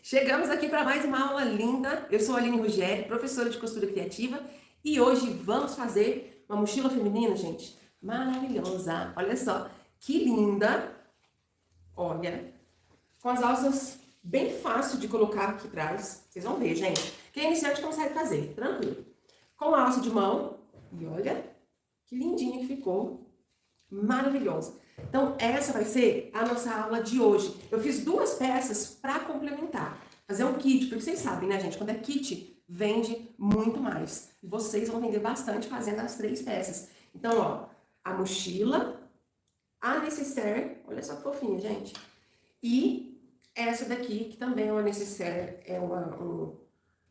Chegamos aqui para mais uma aula linda. Eu sou a Aline Ruggeri, professora de costura criativa, e hoje vamos fazer uma mochila feminina, gente, maravilhosa. Olha só, que linda. Olha, com as alças bem fácil de colocar aqui atrás. Vocês vão ver, gente. Quem é iniciante consegue fazer, tranquilo. Com a alça de mão, e olha que lindinha que ficou. Maravilhosa. Então, essa vai ser a nossa aula de hoje. Eu fiz duas peças para complementar. Fazer um kit, porque vocês sabem, né, gente? Quando é kit, vende muito mais. E vocês vão vender bastante fazendo as três peças. Então, ó, a mochila, a nécessaire, olha só que fofinha, gente. E essa daqui, que também é uma nécessaire, é um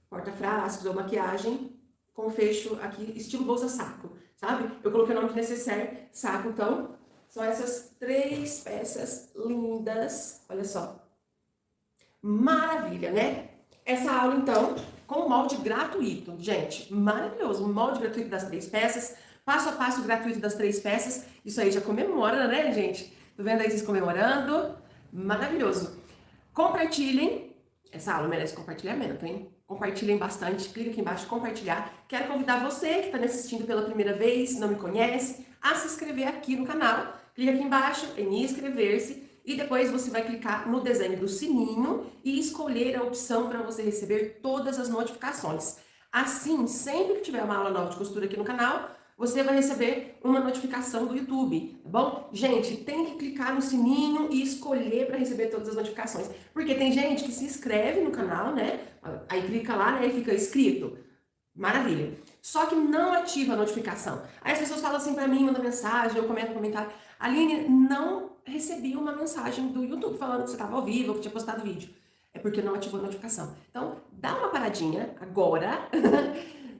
porta-frascos ou maquiagem com fecho aqui, estilo bolsa-saco, sabe? Eu coloquei o nome de nécessaire, saco, então, são essas três peças lindas, olha só. Maravilha, né? Essa aula, então, com o molde gratuito, gente, maravilhoso, o molde gratuito das três peças, passo a passo gratuito das três peças, isso aí já comemora, né, gente? Tô vendo aí vocês comemorando? Maravilhoso. Compartilhem, essa aula merece compartilhamento, hein? Compartilhem bastante, clica aqui embaixo, compartilhar. Quero convidar você que está me assistindo pela primeira vez, não me conhece, a se inscrever aqui no canal. Clica aqui embaixo em inscrever-se e depois você vai clicar no desenho do sininho e escolher a opção para você receber todas as notificações. Assim, sempre que tiver uma aula nova de costura aqui no canal, você vai receber uma notificação do YouTube, tá bom? Gente, tem que clicar no sininho e escolher para receber todas as notificações. Porque tem gente que se inscreve no canal, né? Aí clica lá, né? E fica inscrito. Maravilha. Só que não ativa a notificação. Aí as pessoas falam assim para mim, mandam mensagem, eu comento no comentário. Aline, não recebi uma mensagem do YouTube falando que você estava ao vivo, que tinha postado vídeo. É porque não ativou a notificação. Então, dá uma paradinha agora.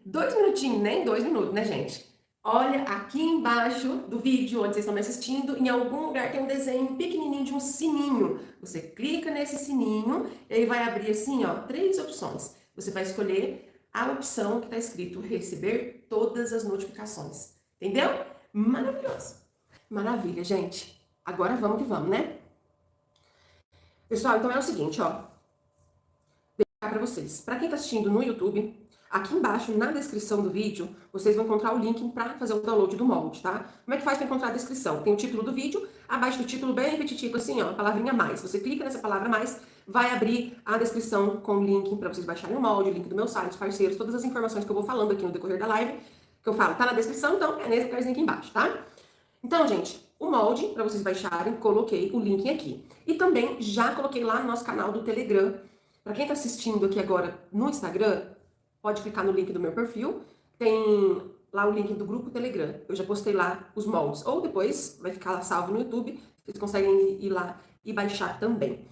2 minutinhos, nem 2 minutos, né, gente? Olha aqui embaixo do vídeo, onde vocês estão me assistindo, em algum lugar tem um desenho pequenininho de um sininho. Você clica nesse sininho e aí vai abrir assim, ó, 3 opções. Você vai escolher a opção que está escrito receber todas as notificações. Entendeu? Maravilhoso. Maravilha, gente. Agora vamos que vamos, né? Pessoal, então é o seguinte, ó. Vou explicar para vocês. Para quem está assistindo no YouTube, aqui embaixo, na descrição do vídeo, vocês vão encontrar o link para fazer o download do molde, tá? Como é que faz para encontrar a descrição? Tem o título do vídeo, abaixo do título bem repetitivo assim, ó, a palavrinha mais. Você clica nessa palavra mais, vai abrir a descrição com o link para vocês baixarem o molde, o link do meu site, os parceiros, todas as informações que eu vou falando aqui no decorrer da live, que eu falo, tá na descrição, então é nesse lugarzinho aqui embaixo, tá? Então, gente, o molde, para vocês baixarem, coloquei o link aqui. E também já coloquei lá no nosso canal do Telegram. Para quem tá assistindo aqui agora no Instagram, pode clicar no link do meu perfil, tem lá o link do grupo Telegram. Eu já postei lá os moldes. Ou depois vai ficar lá salvo no YouTube, vocês conseguem ir lá e baixar também.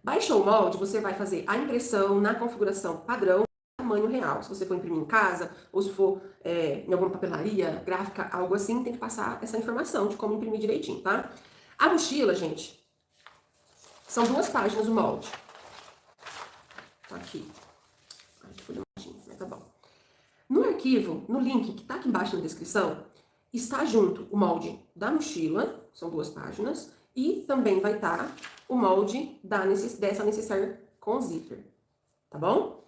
Baixou o molde, você vai fazer a impressão na configuração padrão, tamanho real. Se você for imprimir em casa, ou se for em alguma papelaria, gráfica, algo assim, tem que passar essa informação de como imprimir direitinho, tá? A mochila, gente, são 2 páginas o molde. Tá aqui. Ai, que folha mais, mas tá bom. No arquivo, no link que tá aqui embaixo na descrição, está junto o molde da mochila, são 2 páginas, e também vai estar o molde dessa necessaire com zíper, tá bom?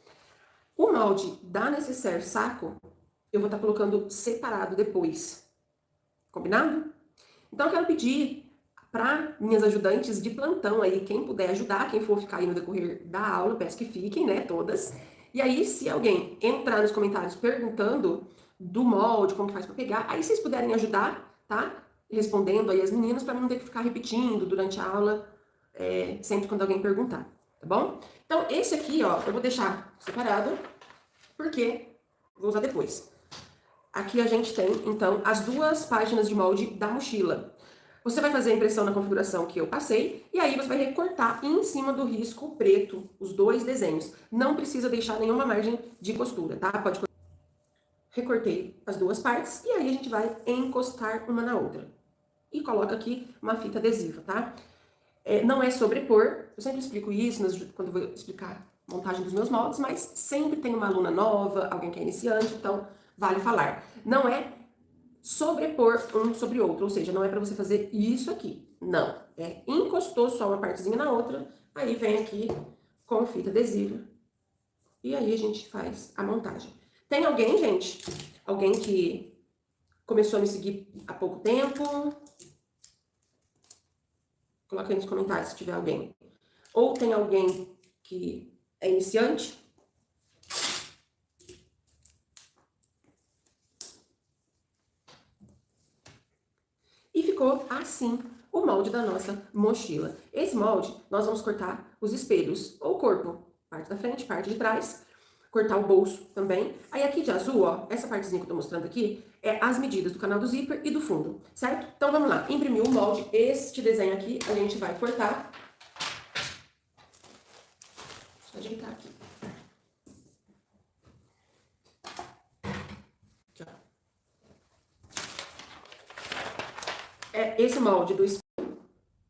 O molde da necessaire saco, eu vou estar colocando separado depois, combinado? Então, eu quero pedir para minhas ajudantes de plantão aí, quem puder ajudar, quem for ficar aí no decorrer da aula, peço que fiquem, né, todas. E aí, se alguém entrar nos comentários perguntando do molde, como que faz para pegar, aí vocês puderem ajudar, tá? Respondendo aí as meninas, para não ter que ficar repetindo durante a aula, sempre quando alguém perguntar, tá bom? Então, esse aqui, ó, eu vou deixar separado, porque vou usar depois. Aqui a gente tem, então, as 2 páginas de molde da mochila. Você vai fazer a impressão na configuração que eu passei, e aí você vai recortar em cima do risco preto os 2 desenhos. Não precisa deixar nenhuma margem de costura, tá? Pode recortei as 2 partes, e aí a gente vai encostar uma na outra. E coloca aqui uma fita adesiva, tá? Não é sobrepor, eu sempre explico isso quando eu vou explicar a montagem dos meus moldes, mas sempre tem uma aluna nova, alguém que é iniciante, então vale falar. Não é sobrepor um sobre outro, ou seja, não é para você fazer isso aqui, não. Encostou só uma partezinha na outra, aí vem aqui com fita adesiva. E aí a gente faz a montagem. Tem alguém, gente? Alguém que começou a me seguir há pouco tempo? Coloca aí nos comentários se tiver alguém. Ou tem alguém que é iniciante? E ficou assim o molde da nossa mochila. Esse molde, nós vamos cortar os espelhos, ou o corpo, parte da frente, parte de trás, cortar o bolso também. Aí aqui de azul, ó, essa partezinha que eu tô mostrando aqui, é as medidas do canal do zíper e do fundo, certo? Então vamos lá, imprimiu o molde, este desenho aqui a gente vai cortar. Deixa eu ajeitar aqui. Esse molde do espelho,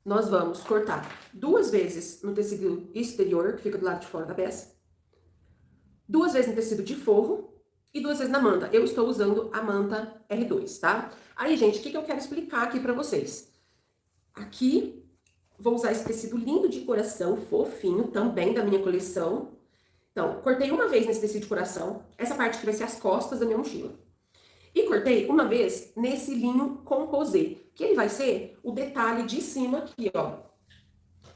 nós vamos cortar 2 vezes no tecido exterior, que fica do lado de fora da peça, 2 vezes no tecido de forro e 2 vezes na manta. Eu estou usando a manta R2, tá? Aí, gente, o que eu quero explicar aqui pra vocês? Aqui, vou usar esse tecido lindo de coração, fofinho, também da minha coleção. Então, cortei uma vez nesse tecido de coração, essa parte que vai ser as costas da minha mochila. E cortei uma vez nesse linho composê, que ele vai ser o detalhe de cima aqui, ó.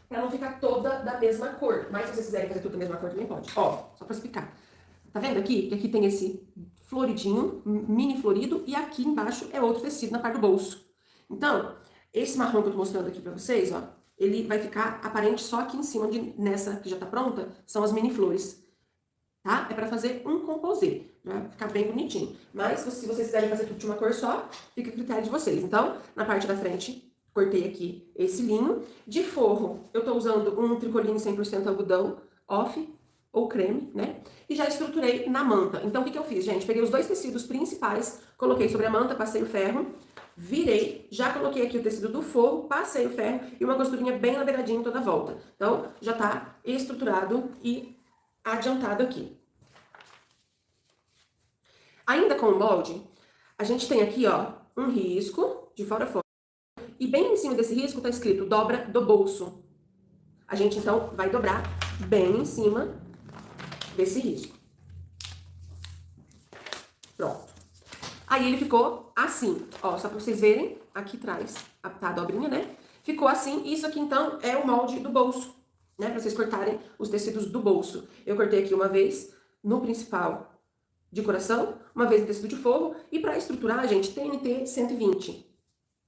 Pra não ficar toda da mesma cor. Mas se vocês quiserem fazer tudo da mesma cor, também pode. Ó, só pra explicar. Tá vendo aqui? Que aqui tem esse floridinho, mini florido, e aqui embaixo é outro tecido na parte do bolso. Então, esse marrom que eu tô mostrando aqui pra vocês, ó, ele vai ficar aparente só aqui em cima, nessa que já tá pronta, são as mini flores. Tá? É pra fazer um composê, pra ficar bem bonitinho. Mas, se vocês quiserem fazer tudo de uma cor só, fica a critério de vocês. Então, na parte da frente, cortei aqui esse linho. De forro, eu tô usando um tricoline 100% algodão, off, ou creme, né? E já estruturei na manta. Então, o que eu fiz, gente? Peguei os 2 tecidos principais, coloquei sobre a manta, passei o ferro, virei, já coloquei aqui o tecido do forro, passei o ferro e uma costurinha bem na beiradinha em toda a volta. Então, já tá estruturado e adiantado aqui. Ainda com o molde, a gente tem aqui, ó, um risco de fora a fora. E bem em cima desse risco tá escrito dobra do bolso. A gente, então, vai dobrar bem em cima desse risco. Pronto. Aí ele ficou assim, ó, só pra vocês verem, aqui atrás, tá a dobrinha, né? Ficou assim, isso aqui, então, é o molde do bolso, né? Pra vocês cortarem os tecidos do bolso. Eu cortei aqui uma vez no principal de coração, uma vez no tecido de forro, e pra estruturar, gente, TNT 120.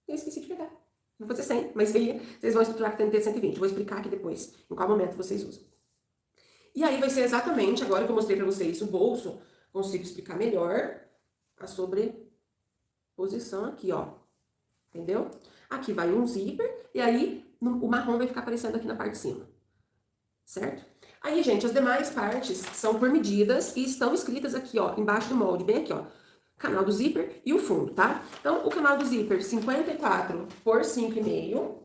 Eu esqueci de pegar. Vou fazer 100, mas aí vocês vão estruturar com TNT 120. Vou explicar aqui depois, em qual momento vocês usam. E aí vai ser exatamente, agora que eu mostrei pra vocês o bolso, consigo explicar melhor a sobreposição aqui, ó. Entendeu? Aqui vai um zíper, e aí o marrom vai ficar aparecendo aqui na parte de cima. Certo? Aí, gente, as demais partes são por medidas e estão escritas aqui, ó, embaixo do molde, bem aqui, ó. Canal do zíper e o fundo, tá? Então, o canal do zíper 54 por 5,5.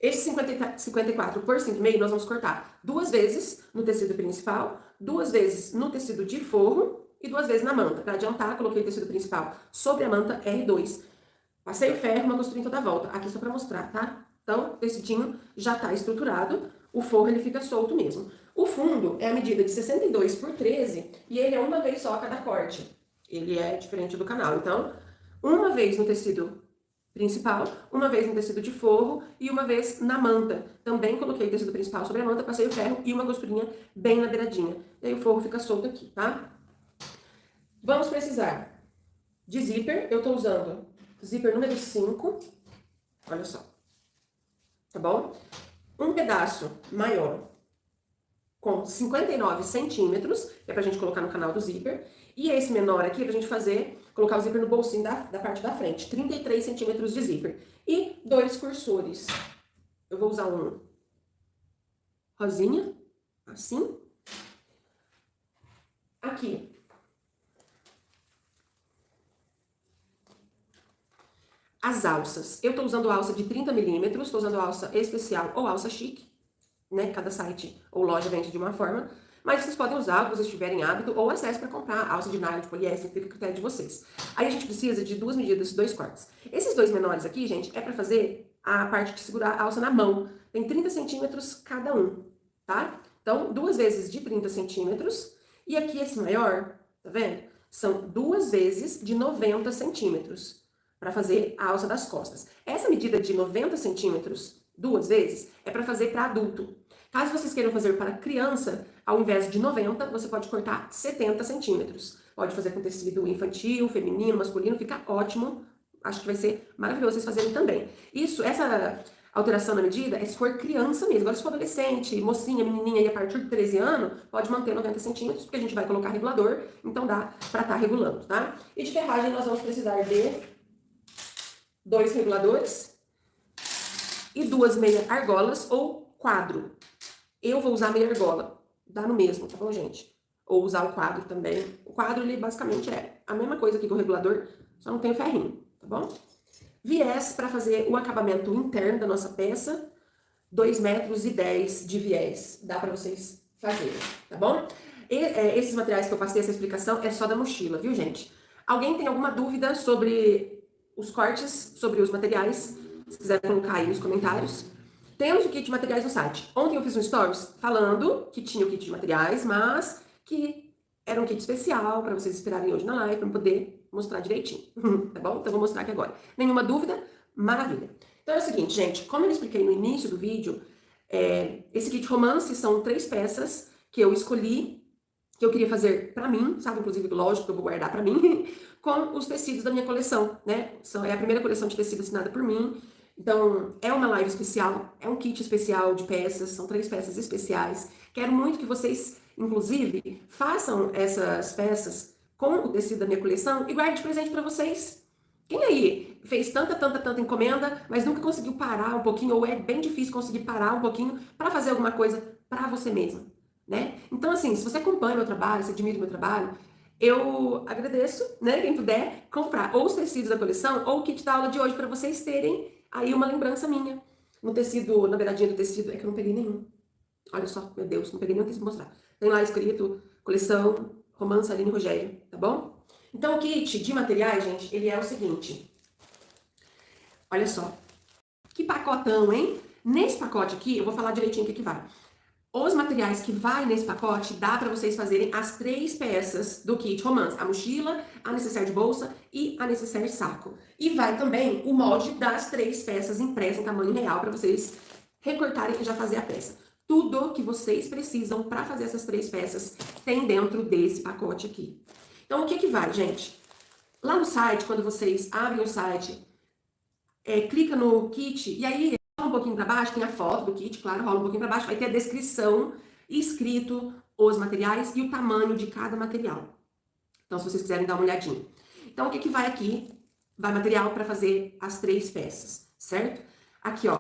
Esse 54 por 5,5 nós vamos cortar 2 vezes no tecido principal, 2 vezes no tecido de forro e 2 vezes na manta. Pra adiantar, coloquei o tecido principal sobre a manta R2. Passei o ferro, uma costurinha toda a volta. Aqui só pra mostrar, tá? Então, o tecidinho já tá estruturado, o forro ele fica solto mesmo. O fundo é a medida de 62 por 13 e ele é uma vez só a cada corte. Ele é diferente do canal. Então, uma vez no tecido principal, uma vez no tecido de forro e uma vez na manta. Também coloquei o tecido principal sobre a manta, passei o ferro e uma costurinha bem na beiradinha. E aí o forro fica solto aqui, tá? Vamos precisar de zíper. Eu tô usando zíper número 5. Olha só. Tá bom? Um pedaço maior com 59 centímetros, é pra gente colocar no canal do zíper. E esse menor aqui é pra gente colocar o zíper no bolsinho da parte da frente. 33 centímetros de zíper. E 2 cursores. Eu vou usar um rosinha, assim. Aqui. As alças. Eu tô usando alça de 30 milímetros, tô usando alça especial ou alça chique, né? Cada site ou loja vende de uma forma. Mas vocês podem usar, se vocês tiverem hábito, ou acesso para comprar alça de nylon, de poliéster, fica a critério de vocês. Aí a gente precisa de 2 medidas, 2 cortes. Esses 2 menores aqui, gente, é para fazer a parte de segurar a alça na mão. Tem 30 centímetros cada um, tá? Então, 2 vezes de 30 centímetros. E aqui esse maior, tá vendo? São 2 vezes de 90 centímetros para fazer a alça das costas. Essa medida de 90 centímetros, 2 vezes, é para fazer para adulto. Caso vocês queiram fazer para criança, ao invés de 90, você pode cortar 70 centímetros. Pode fazer com tecido infantil, feminino, masculino, fica ótimo. Acho que vai ser maravilhoso vocês fazerem também. Essa alteração na medida é se for criança mesmo. Agora, se for adolescente, mocinha, menininha e a partir de 13 anos, pode manter 90 centímetros, porque a gente vai colocar regulador, então dá pra estar regulando, tá? E de ferragem nós vamos precisar de 2 reguladores e 2 meia argolas ou quadro. Eu vou usar meia argola, dá no mesmo, tá bom, gente? Ou usar o quadro também. O quadro, ele basicamente é a mesma coisa aqui que o regulador, só não tem o ferrinho, tá bom? Viés para fazer o acabamento interno da nossa peça, 2,10 metros de viés, dá para vocês fazerem, tá bom? Esses materiais que eu passei, essa explicação, é só da mochila, viu, gente? Alguém tem alguma dúvida sobre os cortes, sobre os materiais? Se quiser colocar aí nos comentários. Temos o kit de materiais no site. Ontem eu fiz um stories falando que tinha o kit de materiais, mas que era um kit especial para vocês esperarem hoje na live, para eu poder mostrar direitinho, tá bom? Então eu vou mostrar aqui agora. Nenhuma dúvida? Maravilha. Então é o seguinte, gente, como eu expliquei no início do vídeo, esse kit romance são 3 peças que eu escolhi, que eu queria fazer pra mim, sabe? Inclusive, lógico que eu vou guardar pra mim, com os tecidos da minha coleção, né? É a primeira coleção de tecido assinada por mim. Então, é uma live especial, é um kit especial de peças, são 3 peças especiais. Quero muito que vocês, inclusive, façam essas peças com o tecido da minha coleção e guarde de presente pra vocês. Quem aí fez tanta encomenda, mas nunca conseguiu parar um pouquinho, ou é bem difícil conseguir parar um pouquinho pra fazer alguma coisa pra você mesmo, né? Então, assim, se você acompanha meu trabalho, se admira o meu trabalho, eu agradeço, né, quem puder comprar ou os tecidos da coleção ou o kit da aula de hoje pra vocês terem aí uma lembrança minha. No tecido, na beiradinha do tecido, é que eu não peguei nenhum. Olha só, meu Deus, não peguei nenhum tecido pra mostrar. Tem lá escrito, coleção Romance Aline Rogério, tá bom? Então, o kit de materiais, gente, ele é o seguinte. Olha só. Que pacotão, hein? Nesse pacote aqui, eu vou falar direitinho o que vai. Os materiais que vai nesse pacote, dá pra vocês fazerem as 3 peças do kit romance. A mochila, a necessaire de bolsa e a necessaire saco. E vai também o molde das 3 peças impressas em tamanho real pra vocês recortarem e já fazer a peça. Tudo que vocês precisam pra fazer essas 3 peças tem dentro desse pacote aqui. Então, o que vai, gente? Lá no site, quando vocês abrem o site, clica no kit e aí rola um pouquinho para baixo, tem a foto do kit, claro, rola um pouquinho para baixo, vai ter a descrição escrito os materiais e o tamanho de cada material. Então, se vocês quiserem dar uma olhadinha. Então, o que vai aqui? Vai material para fazer as 3 peças, certo? Aqui, ó,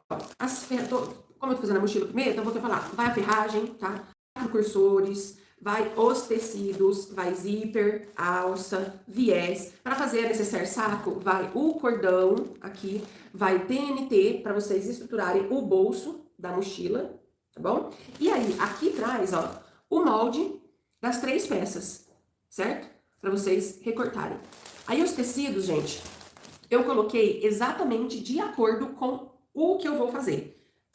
como eu tô fazendo a mochila primeiro, então eu vou falar, vai a ferragem, tá? 4 cursores, vai os tecidos, vai zíper, alça, viés. Para fazer a necessaire saco, vai o cordão aqui, vai TNT para vocês estruturarem o bolso da mochila, tá bom? E aí, aqui traz, ó, o molde das 3 peças, certo? Para vocês recortarem. Aí os tecidos, gente, eu coloquei exatamente de acordo com o que eu vou fazer.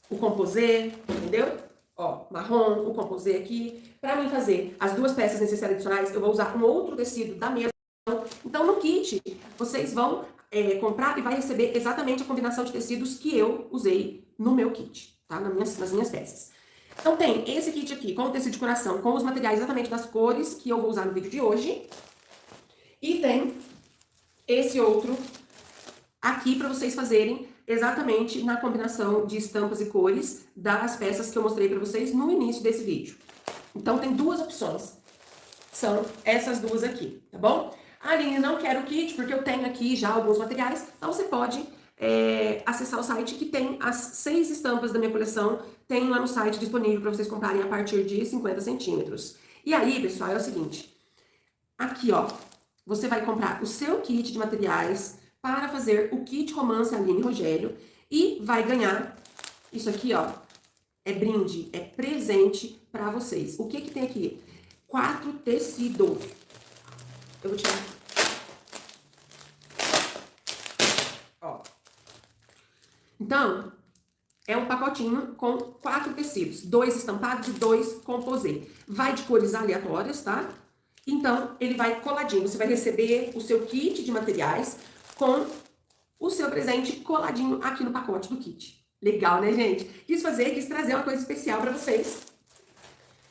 O composê, entendeu? Ó, marrom, o composê aqui. Para mim fazer as 2 peças necessárias adicionais, eu vou usar um outro tecido da mesma. Então, no kit, vocês vão comprar e vai receber exatamente a combinação de tecidos que eu usei no meu kit, tá? Nas minhas peças. Então, tem esse kit aqui com o tecido de coração, com os materiais exatamente das cores que eu vou usar no vídeo de hoje. E tem esse outro aqui para vocês fazerem exatamente na combinação de estampas e cores das peças que eu mostrei para vocês no início desse vídeo. Então, tem 2 opções. São essas 2 aqui, tá bom? Aline, não quero o kit porque eu tenho aqui já alguns materiais. Então, você pode acessar o site que tem as 6 estampas da minha coleção. Tem lá no site disponível para vocês comprarem a partir de 50 centímetros. E aí, pessoal, é o seguinte. Aqui, ó, você vai comprar o seu kit de materiais para fazer o kit romance Aline Rogério e vai ganhar isso aqui, ó, é brinde, é presente para vocês. O que tem aqui? 4 tecidos. Eu vou tirar. Ó. Então, é um pacotinho com 4 tecidos, 2 estampados e 2 composê. Vai de cores aleatórias, tá? Então, ele vai coladinho. Você vai receber o seu kit de materiais com o seu presente coladinho aqui no pacote do kit. Legal, né, gente? Quis trazer uma coisa especial pra vocês.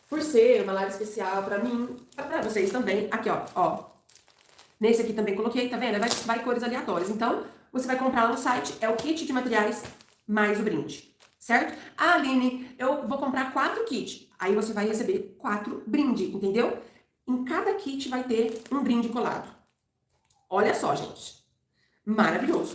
Por ser uma live especial pra mim, pra vocês também. Aqui, ó. Nesse aqui também coloquei, tá vendo? Vai cores aleatórias. Então, você vai comprar lá no site, é o kit de materiais mais o brinde, certo? Ah, Aline, eu vou comprar 4 kits. Aí você vai receber 4 brinde, entendeu? Em cada kit vai ter um brinde colado. Olha só, gente. Maravilhoso.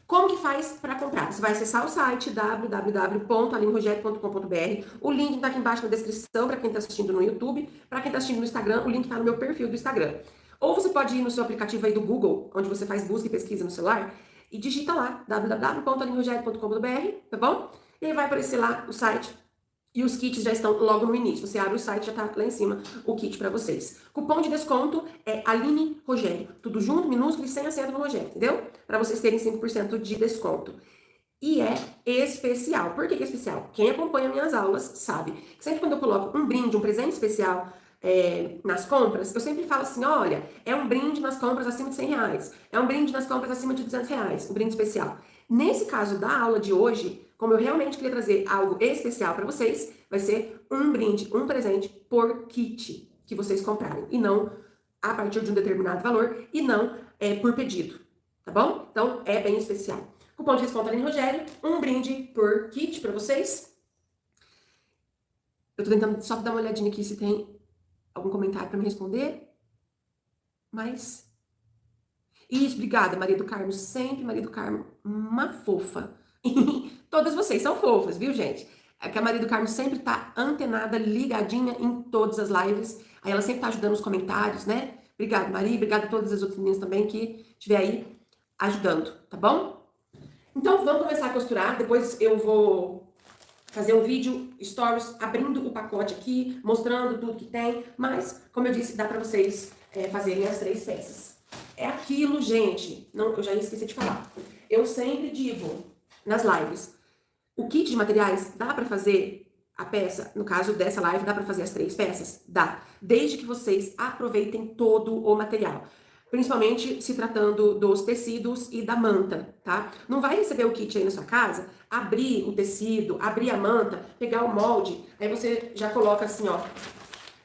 Como que faz para comprar? Você vai acessar o site www.alinerogério.com.br. O link tá aqui embaixo na descrição para quem tá assistindo no YouTube. Para quem tá assistindo no Instagram, o link tá no meu perfil do Instagram. Ou você pode ir no seu aplicativo aí do Google, onde você faz busca e pesquisa no celular, e digita lá www.alinerogério.com.br, tá bom? E aí vai aparecer lá o site. E os kits já estão logo no início. Você abre o site, já tá lá em cima o kit para vocês. Cupom de desconto é Aline Rogério. Tudo junto, minúsculo e sem acento no Rogério, entendeu? Para vocês terem 5% de desconto. E é especial. Por que é especial? Quem acompanha minhas aulas sabe que sempre quando eu coloco um brinde, um presente especial nas compras, eu sempre falo assim, olha, é um brinde nas compras acima de R$100. É um brinde nas compras acima de R$200, um brinde especial. Nesse caso da aula de hoje, como eu realmente queria trazer algo especial para vocês, vai ser um brinde, um presente por kit que vocês comprarem. E não a partir de um determinado valor e não por pedido, tá bom? Então, é bem especial. Cupom de desconto Aline Rogério, um brinde por kit para vocês. Eu tô tentando só dar uma olhadinha aqui se tem algum comentário para me responder. Mas... Isso, obrigada, Maria do Carmo. Sempre Maria do Carmo, uma fofa. Todas vocês são fofas, viu, gente? É que a Maria do Carmo sempre tá antenada, ligadinha em todas as lives. Aí ela sempre tá ajudando nos comentários, né? Obrigada, Maria. Obrigada a todas as outras meninas também que estiver aí ajudando, tá bom? Então, vamos começar a costurar. Depois eu vou fazer um vídeo, stories, abrindo o pacote aqui, mostrando tudo que tem. Mas, como eu disse, dá pra vocês fazerem as 3 peças. É aquilo, gente. Não, eu já esqueci de falar. Eu sempre digo nas lives, o kit de materiais dá pra fazer a peça, no caso dessa live, dá pra fazer as 3 peças? Dá. Desde que vocês aproveitem todo o material. Principalmente se tratando dos tecidos e da manta, tá? Não vai receber o kit aí na sua casa, abrir o tecido, abrir a manta, pegar o molde, aí você já coloca assim, ó,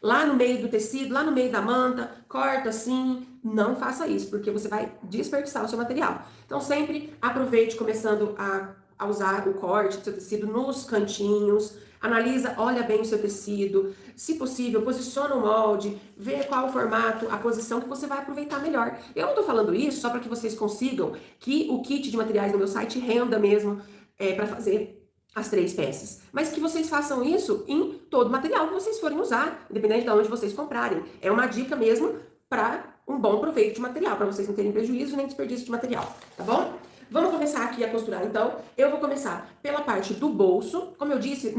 lá no meio do tecido, lá no meio da manta, corta assim. Não faça isso, porque você vai desperdiçar o seu material. Então, sempre aproveite começando a usar o corte do seu tecido nos cantinhos, analisa, olha bem o seu tecido, se possível, posiciona o molde, vê qual o formato, a posição que você vai aproveitar melhor. Eu não tô falando isso só para que vocês consigam que o kit de materiais no meu site renda mesmo para fazer as 3 peças, mas que vocês façam isso em todo o material que vocês forem usar, independente de onde vocês comprarem. É uma dica mesmo para um bom proveito de material, para vocês não terem prejuízo nem desperdício de material, tá bom? Vamos começar aqui a costurar, então. Eu vou começar pela parte do bolso. Como eu disse,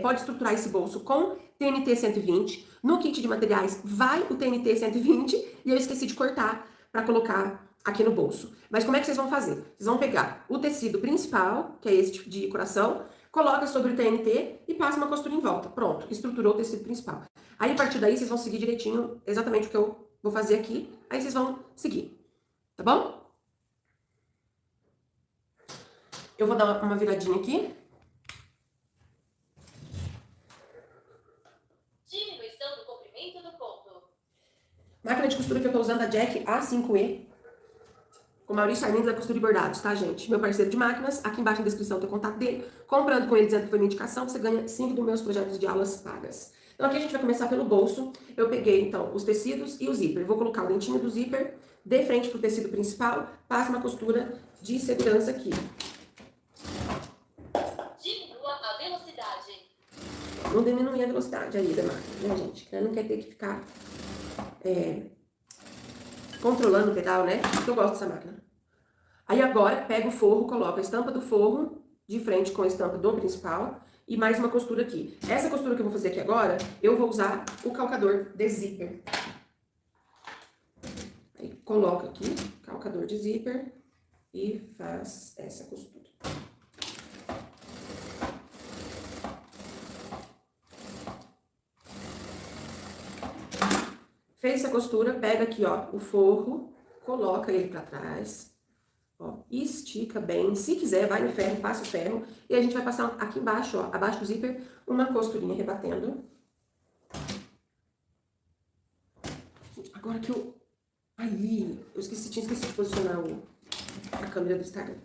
pode estruturar esse bolso com TNT 120. No kit de materiais vai o TNT 120 e eu esqueci de cortar para colocar aqui no bolso. Mas como é que vocês vão fazer? Vocês vão pegar o tecido principal, que é esse tipo de coração, coloca sobre o TNT e passa uma costura em volta. Pronto, estruturou o tecido principal. Aí, a partir daí, vocês vão seguir direitinho exatamente o que eu vou fazer aqui. Aí, vocês vão seguir, tá bom? Eu vou dar uma viradinha aqui. Diminuição do comprimento do ponto. Máquina de costura que eu tô usando, a Jack A5E. Com Maurício Arlindo da Costura e Bordados, tá, gente? Meu parceiro de máquinas. Aqui embaixo na descrição tem o contato dele. Comprando com ele, dizendo que foi minha indicação, você ganha 5 dos meus projetos de aulas pagas. Então, aqui a gente vai começar pelo bolso. Eu peguei, então, os tecidos e o zíper. Eu vou colocar o dentinho do zíper de frente pro tecido principal. Passo uma costura de segurança aqui. Diminua a velocidade. Não diminuir a velocidade aí da máquina, né, gente? Ela não quer ter que ficar controlando o pedal, né? Eu gosto dessa máquina. Aí agora, pega o forro, coloca a estampa do forro de frente com a estampa do principal e mais uma costura aqui. Essa costura que eu vou fazer aqui agora, eu vou usar o calcador de zíper. Aí coloca aqui, calcador de zíper e faz essa costura. Fez essa costura, pega aqui, ó, o forro, coloca ele pra trás, ó, estica bem. Se quiser, vai no ferro, passa o ferro. E a gente vai passar aqui embaixo, ó, abaixo do zíper, uma costurinha rebatendo. Agora que eu... Aí, eu tinha esquecido de posicionar a câmera do Instagram.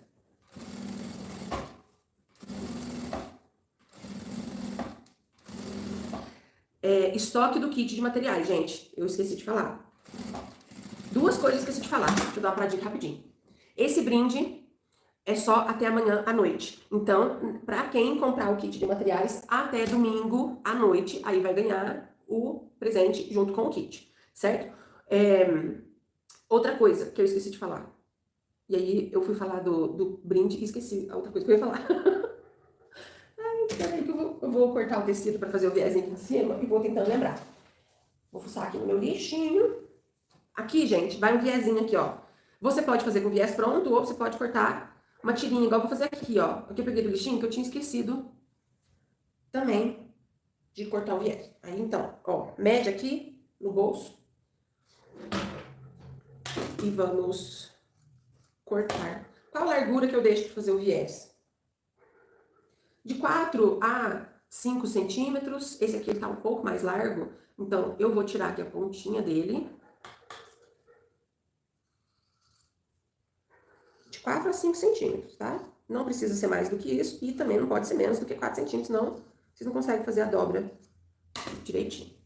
Estoque do kit de materiais, gente. Eu esqueci de falar. Duas coisas que eu esqueci de falar. Deixa eu dar uma paradinha rapidinho. Esse brinde é só até amanhã à noite. Então, pra quem comprar o kit de materiais, até domingo à noite, aí vai ganhar o presente junto com o kit, certo? Outra coisa que eu esqueci de falar. E aí eu fui falar do brinde e esqueci a outra coisa que eu ia falar. Peraí que eu vou cortar o tecido para fazer o viésinho aqui de cima e vou tentando lembrar. Vou fuçar aqui no meu lixinho. Aqui, gente, vai um viésinho aqui, ó. Você pode fazer com viés pronto ou você pode cortar uma tirinha, igual eu vou fazer aqui, ó. Aqui eu peguei do lixinho que eu tinha esquecido também de cortar o viés. Aí, então, ó, mede aqui no bolso. E vamos cortar. Qual a largura que eu deixo de fazer o viés? De 4 a 5 centímetros. Esse aqui tá um pouco mais largo. Então, eu vou tirar aqui a pontinha dele. De 4 a 5 centímetros, tá? Não precisa ser mais do que isso. E também não pode ser menos do que 4 centímetros, senão vocês não conseguem fazer a dobra direitinho.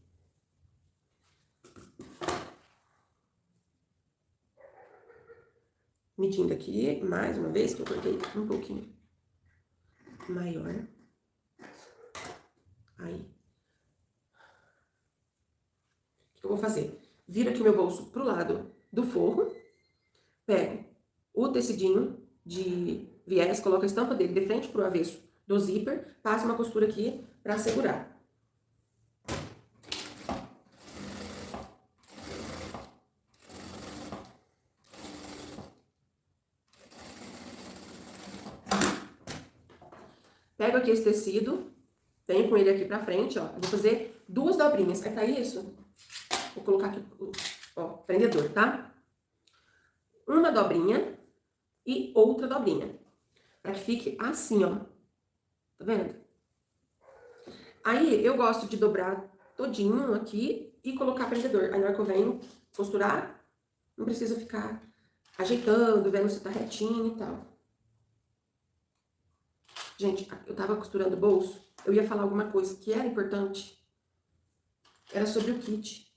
Medindo aqui, mais uma vez, que eu cortei um pouquinho maior. Aí. O que eu vou fazer? Viro aqui o meu bolso pro lado do forro, pego o tecidinho de viés, coloco a estampa dele de frente pro avesso do zíper, passo uma costura aqui pra segurar. Pego aqui esse tecido, venho com ele aqui pra frente, ó. Eu vou fazer 2 dobrinhas. É pra isso? Vou colocar aqui, ó, prendedor, tá? Uma dobrinha e outra dobrinha. Pra que fique assim, ó. Tá vendo? Aí, eu gosto de dobrar todinho aqui e colocar prendedor. Aí, na hora que eu venho costurar, não precisa ficar ajeitando, vendo se tá retinho e tal. Gente, eu tava costurando o bolso, eu ia falar alguma coisa que era importante. Era sobre o kit.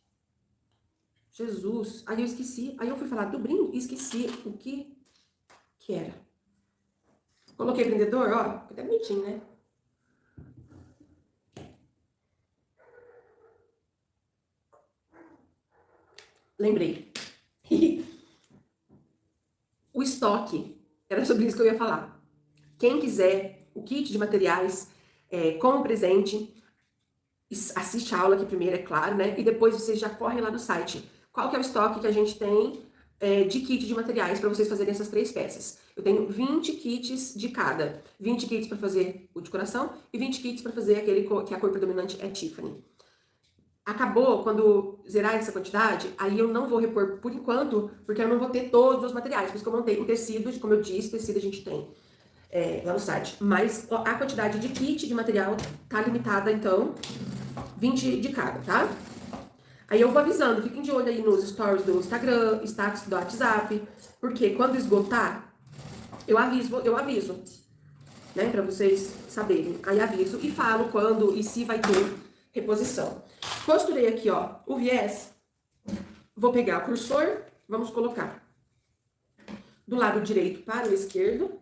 Jesus, aí eu esqueci. Aí eu fui falar do brinde e esqueci o que era. Coloquei prendedor, ó, fica até bonitinho, né? Lembrei. O estoque, era sobre isso que eu ia falar. Quem quiser o kit de materiais com presente, assiste a aula aqui primeiro, é claro, né? E depois vocês já correm lá no site. Qual que é o estoque que a gente tem de kit de materiais para vocês fazerem essas 3 peças? Eu tenho 20 kits de cada. 20 kits para fazer o de coração e 20 kits para fazer aquele que a cor predominante é Tiffany. Acabou, quando zerar essa quantidade, aí eu não vou repor por enquanto, porque eu não vou ter todos os materiais. Por isso que eu montei um tecido, como eu disse, tecido a gente tem lá no site. Mas a quantidade de kit de material tá limitada, então, 20 de cada, tá? Aí eu vou avisando, fiquem de olho aí nos stories do Instagram, status do WhatsApp, porque quando esgotar, eu aviso, né, pra vocês saberem. Aí aviso e falo quando e se vai ter reposição. Costurei aqui, ó, o viés. Vou pegar o cursor, vamos colocar do lado direito para o esquerdo.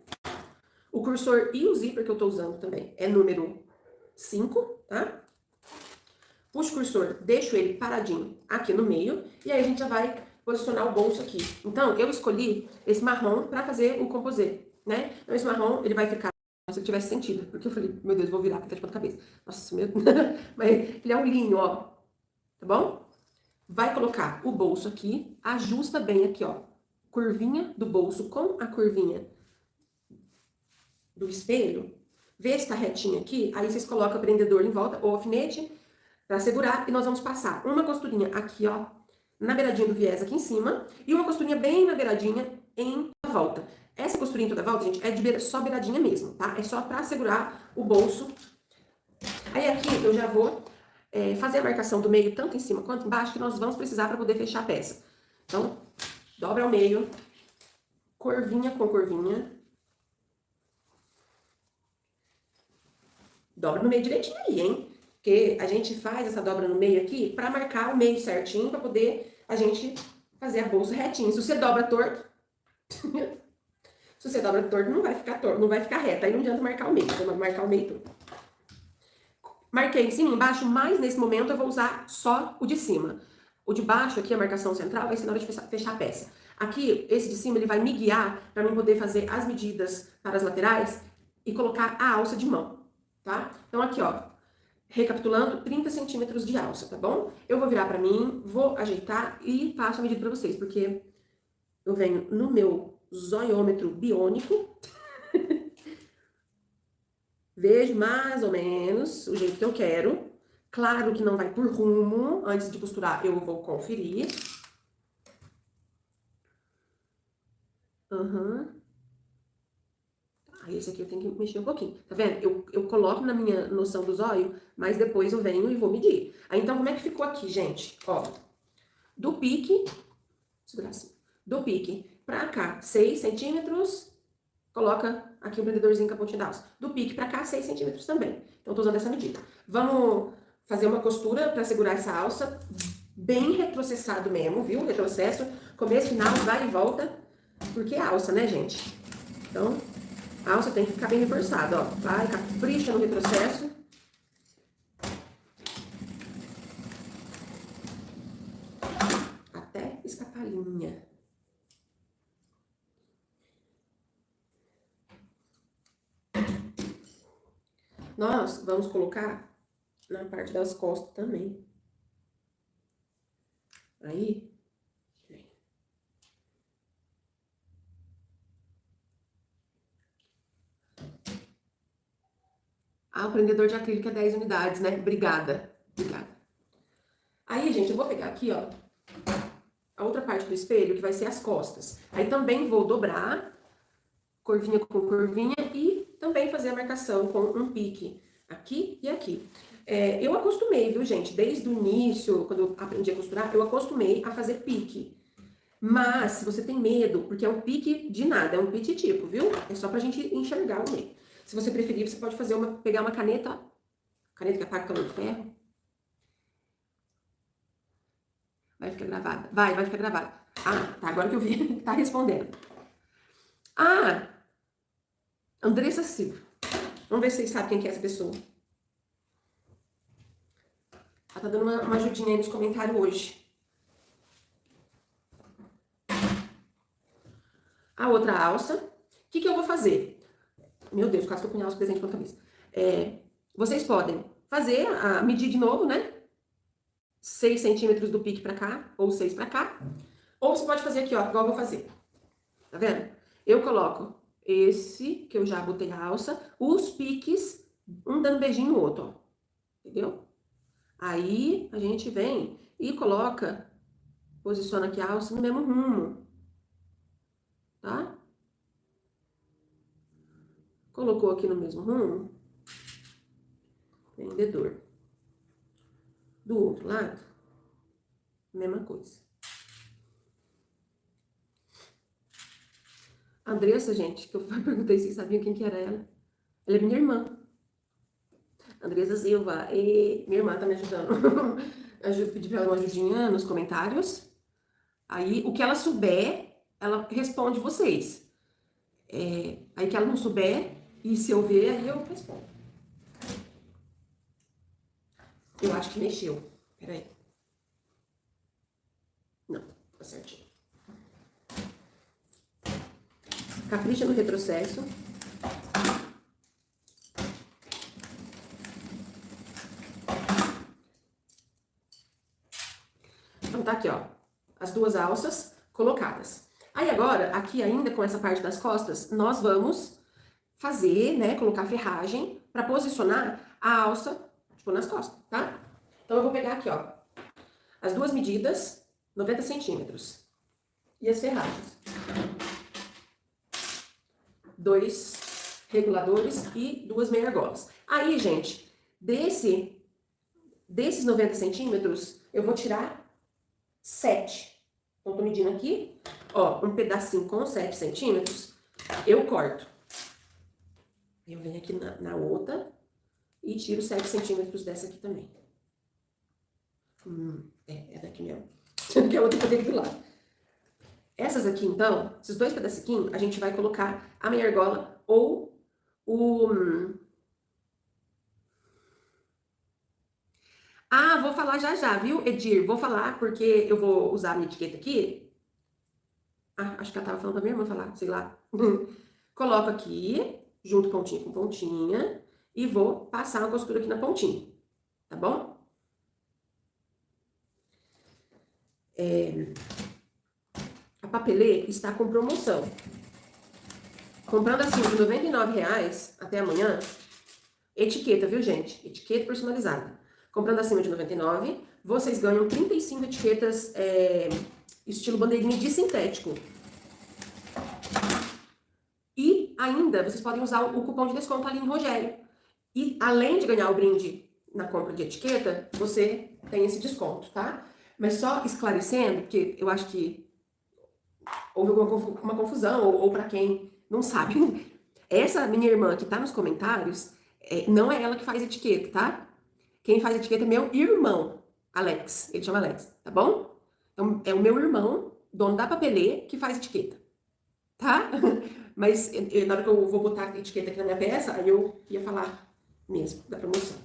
O cursor e o zíper que eu tô usando também é número 5, tá? Puxo o cursor, deixo ele paradinho aqui no meio, e aí a gente já vai posicionar o bolso aqui. Então, eu escolhi esse marrom pra fazer o composê, né? Então, esse marrom, ele vai ficar, se ele tivesse sentido, porque eu falei, meu Deus, vou virar, porque tá de ponta cabeça. Nossa, meu... Mas ele é um linho, ó, tá bom? Vai colocar o bolso aqui, ajusta bem aqui, ó, curvinha do bolso com a curvinha do espelho, vê se tá retinho aqui, aí vocês colocam o prendedor em volta, ou alfinete, pra segurar, e nós vamos passar uma costurinha aqui, ó, na beiradinha do viés aqui em cima, e uma costurinha bem na beiradinha em volta. Essa costurinha em toda volta, gente, é de só beiradinha mesmo, tá? É só pra segurar o bolso. Aí aqui eu já vou fazer a marcação do meio, tanto em cima quanto embaixo, que nós vamos precisar pra poder fechar a peça. Então, dobra ao meio, curvinha com curvinha. Dobra no meio direitinho aí, hein? Porque a gente faz essa dobra no meio aqui pra marcar o meio certinho, pra poder a gente fazer a bolsa retinha. Se você dobra torto, se você dobra torto, não vai ficar torto, não vai ficar reta. Aí não adianta marcar o meio, você vai marcar o meio todo. Marquei em cima e embaixo, mas nesse momento eu vou usar só o de cima. O de baixo aqui, a marcação central, vai ser na hora de fechar a peça. Aqui, esse de cima, ele vai me guiar para mim poder fazer as medidas para as laterais e colocar a alça de mão, tá? Então aqui, ó, recapitulando, 30 centímetros de alça, tá bom? Eu vou virar para mim, vou ajeitar e passo a medida para vocês, porque eu venho no meu zoiômetro biônico, vejo mais ou menos o jeito que eu quero. Claro que não vai por rumo, antes de costurar eu vou conferir. Aí esse aqui eu tenho que mexer um pouquinho, tá vendo? Eu coloco na minha noção do zóio, mas depois eu venho e vou medir. Aí então como é que ficou aqui, gente? Ó, do pique, segurar assim, do pique pra cá, 6 centímetros, coloca aqui o prendedorzinho com a pontinha da alça. Do pique pra cá, 6 centímetros também. Então, tô usando essa medida. Vamos fazer uma costura pra segurar essa alça, bem retrocessado mesmo, viu? Retrocesso, começo, final, vai e volta, porque é alça, né, gente? Então, a alça tem que ficar bem reforçada, ó. Vai, capricha no retrocesso. Até escapar a linha. Nós vamos colocar na parte das costas também. Aí, o prendedor de acrílico é 10 unidades, né? Obrigada. Obrigada. Aí, gente, eu vou pegar aqui, ó, a outra parte do espelho, que vai ser as costas. Aí também vou dobrar, curvinha com curvinha, e também fazer a marcação com um pique aqui e aqui. Eu acostumei, viu, gente? Desde o início, quando eu aprendi a costurar, eu acostumei a fazer pique. Mas, se você tem medo, porque é um pique de nada, é um pititico, viu? É só pra gente enxergar o meio. Se você preferir, você pode fazer pegar uma caneta, ó, caneta que apaga o calor do ferro. Vai ficar gravada? Vai ficar gravada. Ah, tá, agora que eu vi, tá respondendo. Ah, Andressa Silva. Vamos ver se vocês sabem quem que é essa pessoa. Ela tá dando uma ajudinha aí nos comentários hoje. A outra alça. O que eu vou fazer? Meu Deus, quase que eu punhava os presentes na cabeça. Vocês podem medir de novo, né? 6 centímetros do pique pra cá, ou 6 pra cá. Ou você pode fazer aqui, ó, igual eu vou fazer. Tá vendo? Eu coloco esse, que eu já botei a alça, os piques, um dando beijinho no outro, ó. Entendeu? Aí, a gente vem e coloca, posiciona aqui a alça no mesmo rumo. Tá? Colocou aqui no mesmo rumo, prendedor. Do outro lado, mesma coisa. A Andressa, gente, que eu perguntei se vocês sabiam quem que era ela. Ela é minha irmã. Andressa Silva. E minha irmã tá me ajudando. Eu pedi pra ela uma ajudinha nos comentários. Aí, o que ela souber, ela responde vocês. Aí que ela não souber, e se eu ver, aí eu respondo. Eu acho que mexeu. Peraí. Não, tá certinho. Capricha no retrocesso. Então tá aqui, ó. As duas alças colocadas. Aí agora, aqui ainda com essa parte das costas, nós vamos fazer, né, colocar ferragem para posicionar a alça, tipo, nas costas, tá? Então eu vou pegar aqui, ó, as duas medidas, 90 centímetros, e as ferragens. 2 reguladores e 2 meia argolas. Aí, gente, desses 90 centímetros, eu vou tirar 7. Então, tô medindo aqui, ó, um pedacinho com 7 centímetros, eu corto. Eu venho aqui na outra e tiro 7 centímetros dessa aqui também. É daqui mesmo. Que a outra poderia do lado. Essas aqui, então, esses 2 pedacinhos, a gente vai colocar a meia argola ou o... Ah, vou falar já já, viu, Edir? Vou falar porque eu vou usar a minha etiqueta aqui. Ah, acho que ela tava falando pra minha irmã falar, sei lá. Coloco aqui, junto pontinha com pontinha, e vou passar uma costura aqui na pontinha, tá bom? A Papelê está com promoção. Comprando assim de R$99 até amanhã, etiqueta, viu, gente? Etiqueta personalizada. Comprando acima de 99, vocês ganham 35 etiquetas estilo bandeirinha de sintético. E ainda, vocês podem usar o cupom de desconto ali em Rogério. E além de ganhar o brinde na compra de etiqueta, você tem esse desconto, tá? Mas só esclarecendo, porque eu acho que houve uma confusão, ou para quem não sabe. Essa minha irmã que tá nos comentários, não é ela que faz etiqueta, tá? Quem faz etiqueta é meu irmão, Alex. Ele chama Alex, tá bom? Então, é o meu irmão, dono da Papelê, que faz etiqueta, tá? Mas na hora que eu vou botar a etiqueta aqui na minha peça, aí eu ia falar mesmo da promoção.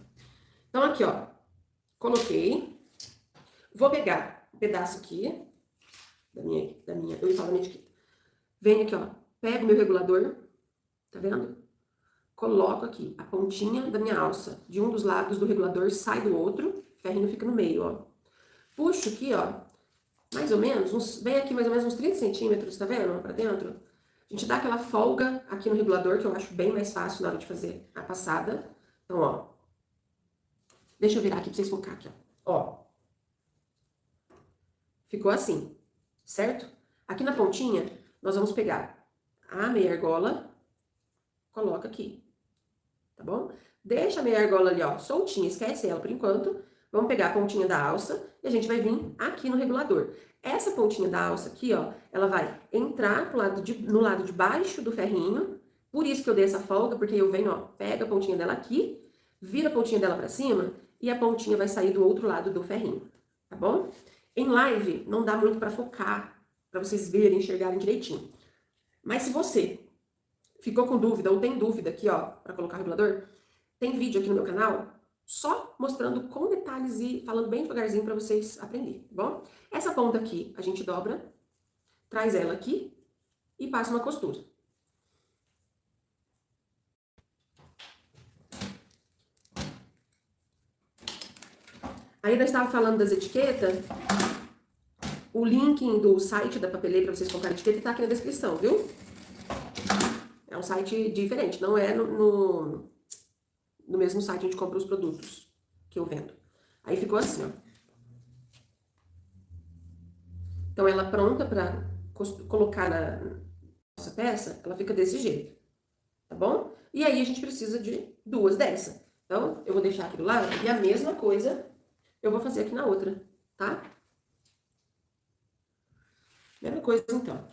Então, aqui, ó, coloquei. Vou pegar um pedaço aqui eu ia falar da minha etiqueta. Venho aqui, ó, pego meu regulador, tá vendo? Coloco aqui a pontinha da minha alça de um dos lados do regulador, sai do outro, o ferrinho fica no meio, ó. Puxo aqui, ó, mais ou menos, vem aqui mais ou menos uns 30 centímetros, tá vendo? Pra dentro. A gente dá aquela folga aqui no regulador, que eu acho bem mais fácil na hora de fazer a passada. Então, ó, deixa eu virar aqui pra vocês focar aqui, ó. Ficou assim, certo? Aqui na pontinha, nós vamos pegar a meia argola, coloca aqui, tá bom? Deixa a meia argola ali, ó, soltinha, esquece ela por enquanto. Vamos pegar a pontinha da alça e a gente vai vir aqui no regulador. Essa pontinha da alça aqui, ó, ela vai entrar no lado de baixo do ferrinho. Por isso que eu dei essa folga, porque eu venho, ó, pego a pontinha dela aqui, vira a pontinha dela pra cima e a pontinha vai sair do outro lado do ferrinho, tá bom? Em live, não dá muito pra focar, pra vocês verem, enxergarem direitinho. Mas se você ficou com dúvida ou tem dúvida aqui, ó, pra colocar o regulador, tem vídeo aqui no meu canal só mostrando com detalhes e falando bem devagarzinho pra vocês aprenderem, tá bom? Essa ponta aqui, a gente dobra, traz ela aqui e passa uma costura. Aí nós estávamos falando das etiquetas. O link do site da Papelê para vocês comprarem etiqueta tá aqui na descrição, viu? É um site diferente, não é no mesmo site que a gente compra os produtos que eu vendo. Aí ficou assim, ó. Então, ela pronta para colocar na nossa peça, ela fica desse jeito, tá bom? E aí, a gente precisa de 2 dessa. Então, eu vou deixar aqui do lado e a mesma coisa eu vou fazer aqui na outra, tá? Mesma coisa, então.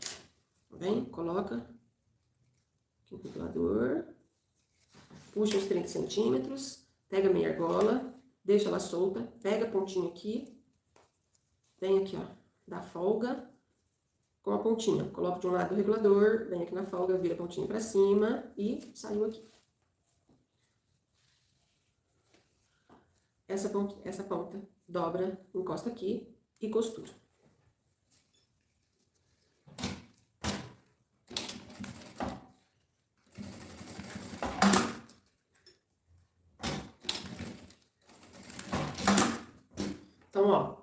Vem, coloca aqui no regulador, puxa os 30 centímetros, pega a meia argola, deixa ela solta, pega a pontinha aqui, vem aqui, ó, dá folga com a pontinha. Coloco de um lado do regulador, vem aqui na folga, vira a pontinha pra cima e saiu aqui. Essa ponta dobra, encosta aqui e costura. Então, ó,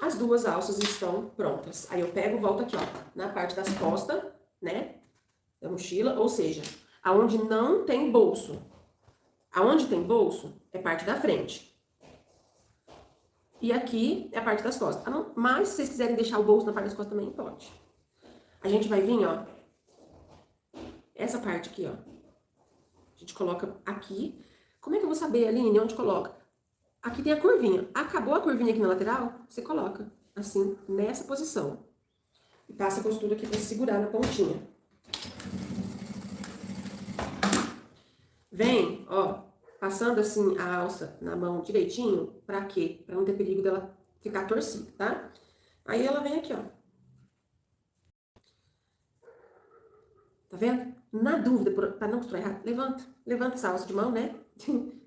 as duas alças estão prontas. Aí eu pego e volto aqui, ó, na parte das costas, né, da mochila, ou seja, aonde não tem bolso. Aonde tem bolso é parte da frente. E aqui é a parte das costas. Mas se vocês quiserem deixar o bolso na parte das costas também, pode. A gente vai vir, ó, essa parte aqui, ó. A gente coloca aqui. Como é que eu vou saber, Aline, onde coloca? Aqui tem a curvinha. Acabou a curvinha aqui na lateral, você coloca assim, nessa posição. E passa a costura aqui pra segurar na pontinha. Vem, ó, passando assim a alça na mão direitinho. Pra quê? Pra não ter perigo dela ficar torcida, tá? Aí ela vem aqui, ó. Tá vendo? Na dúvida, pra não costurar errado, levanta essa alça de mão, né?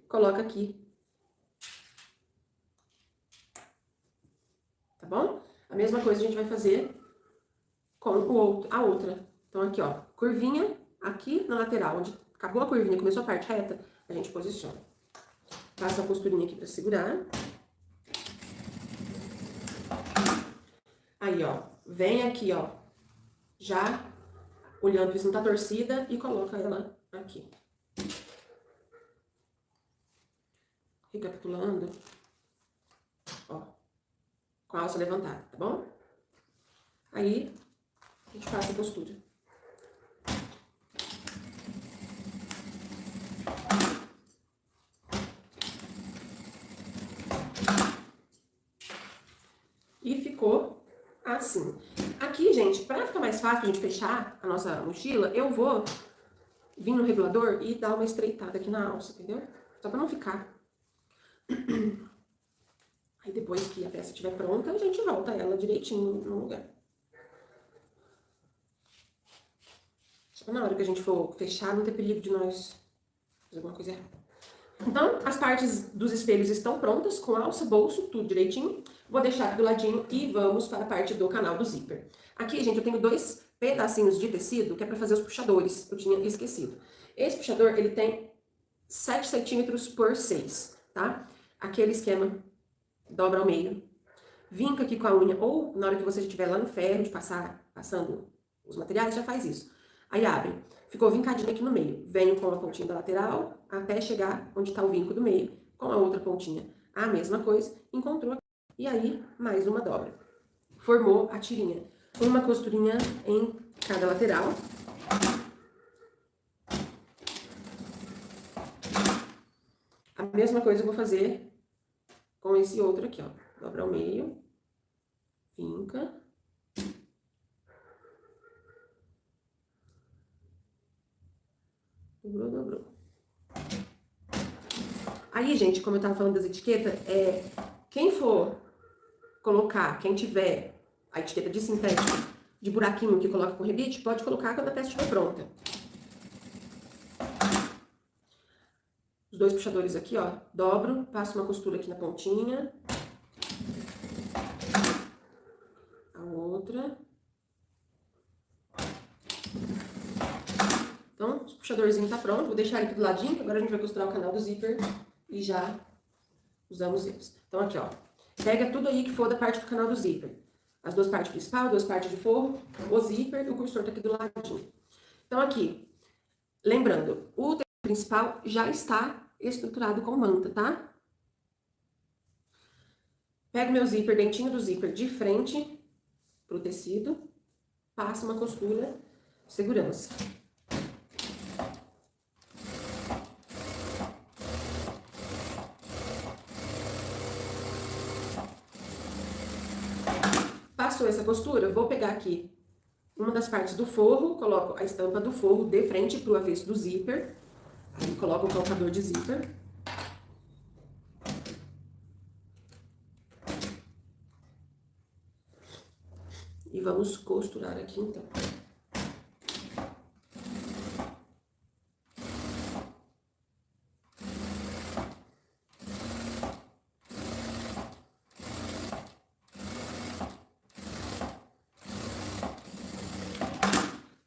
Coloca aqui. Tá bom? A mesma coisa a gente vai fazer com a outra. Então, aqui, ó, curvinha aqui na lateral, onde acabou a curvinha, começou a parte reta, a gente posiciona. Passa a costurinha aqui pra segurar. Aí, ó, vem aqui, ó, já olhando se não tá torcida e coloca ela aqui. Recapitulando, ó, com a alça levantada, tá bom? Aí, a gente passa a costura. E ficou assim. Aqui, gente, pra ficar mais fácil pra gente fechar a nossa mochila, eu vou vir no regulador e dar uma estreitada aqui na alça, entendeu? Só pra não ficar. Aí depois que a peça estiver pronta, a gente volta ela direitinho no lugar. Só na hora que a gente for fechar, não ter perigo de nós fazer alguma coisa errada. Então, as partes dos espelhos estão prontas, com alça, bolso, tudo direitinho. Vou deixar aqui do ladinho e vamos para a parte do canal do zíper. Aqui, gente, eu tenho 2 pedacinhos de tecido que é para fazer os puxadores, eu tinha esquecido. Esse puxador, ele tem 7 centímetros por 6, tá? Aquele esquema, dobra ao meio. Vinca aqui com a unha, ou na hora que você estiver lá no ferro, de passando os materiais, já faz isso. Aí abre. Ficou vincadinho aqui no meio. Venho com a pontinha da lateral até chegar onde está o vinco do meio, com a outra pontinha. A mesma coisa, encontrou aqui. E aí, mais uma dobra. Formou a tirinha. Uma costurinha em cada lateral. A mesma coisa eu vou fazer com esse outro aqui, ó. Dobra ao meio. Vinca. Dobrou. Aí, gente, como eu tava falando das etiquetas, quem for colocar, quem tiver a etiqueta de sintético, de buraquinho que coloca com rebite, pode colocar quando a peça estiver pronta. Os 2 puxadores aqui, ó, dobro, passo uma costura aqui na pontinha. A outra. Então, o puxadorzinho tá pronto, vou deixar ele aqui do ladinho, que agora a gente vai costurar o canal do zíper e já usamos eles. Então, aqui, ó, pega tudo aí que for da parte do canal do zíper. As 2 partes principais, 2 partes de forro, o zíper e o cursor tá aqui do ladinho. Então, aqui, lembrando, o tecido principal já está estruturado com manta, tá? Pego meu zíper, dentinho do zíper de frente pro tecido, passo uma costura de segurança. Passou essa costura, vou pegar aqui uma das partes do forro, coloco a estampa do forro de frente pro avesso do zíper. Aí coloco o calcador de zíper. E vamos costurar aqui, então.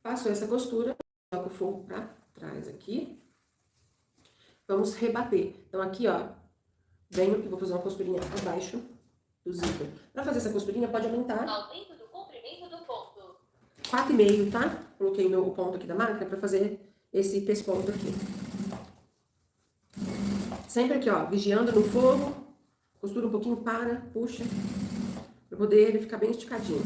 Passou essa costura, coloco o forro pra trás aqui. Vamos rebater. Então, aqui, ó, venho e vou fazer uma costurinha abaixo do zíper. Pra fazer essa costurinha, pode aumentar. Aumento do comprimento do ponto. 4,5, tá? Coloquei o ponto aqui da máquina pra fazer esse pesponto aqui. Sempre aqui, ó, vigiando no fogo. Costura um pouquinho, para, puxa. Pra poder ele ficar bem esticadinho.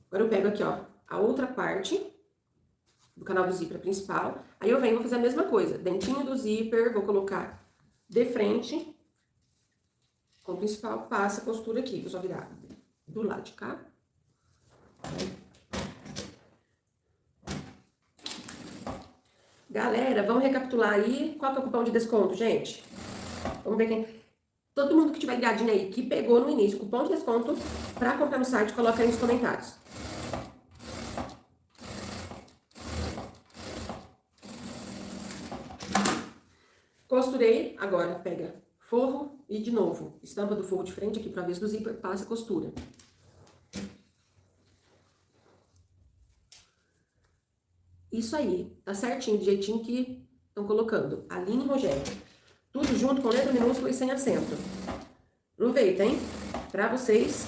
Agora eu pego aqui, ó, a outra parte do canal do zíper principal. Aí eu venho e vou fazer a mesma coisa. Dentinho do zíper, vou colocar de frente com o principal, passa a costura aqui. Vou só virar do lado de cá. Galera, vamos recapitular aí. Qual que é o cupom de desconto, gente? Vamos ver quem... Todo mundo que tiver ligadinho aí, que pegou no início o cupom de desconto pra comprar no site, coloca aí nos comentários. Costurei, agora pega forro e de novo, estampa do forro de frente aqui pra vez do zíper, passa a costura. Isso aí, tá certinho, do jeitinho que estão colocando. Aline e Rogério. Tudo junto com letra minúscula e sem acento. Aproveita, hein? Pra vocês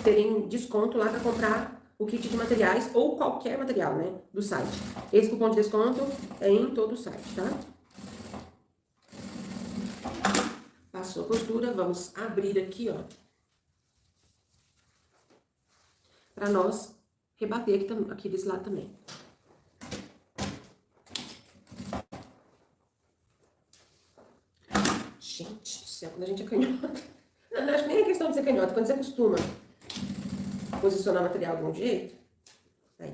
terem desconto lá pra comprar o kit de materiais ou qualquer material, né, do site. Esse cupom de desconto é em todo o site, tá? Passou a costura, vamos abrir aqui, ó. Pra nós rebater aqui desse lado também. Gente do céu, quando a gente é canhota... Não, acho que nem é questão de ser canhota, quando você acostuma posicionar o material de um jeito, aí.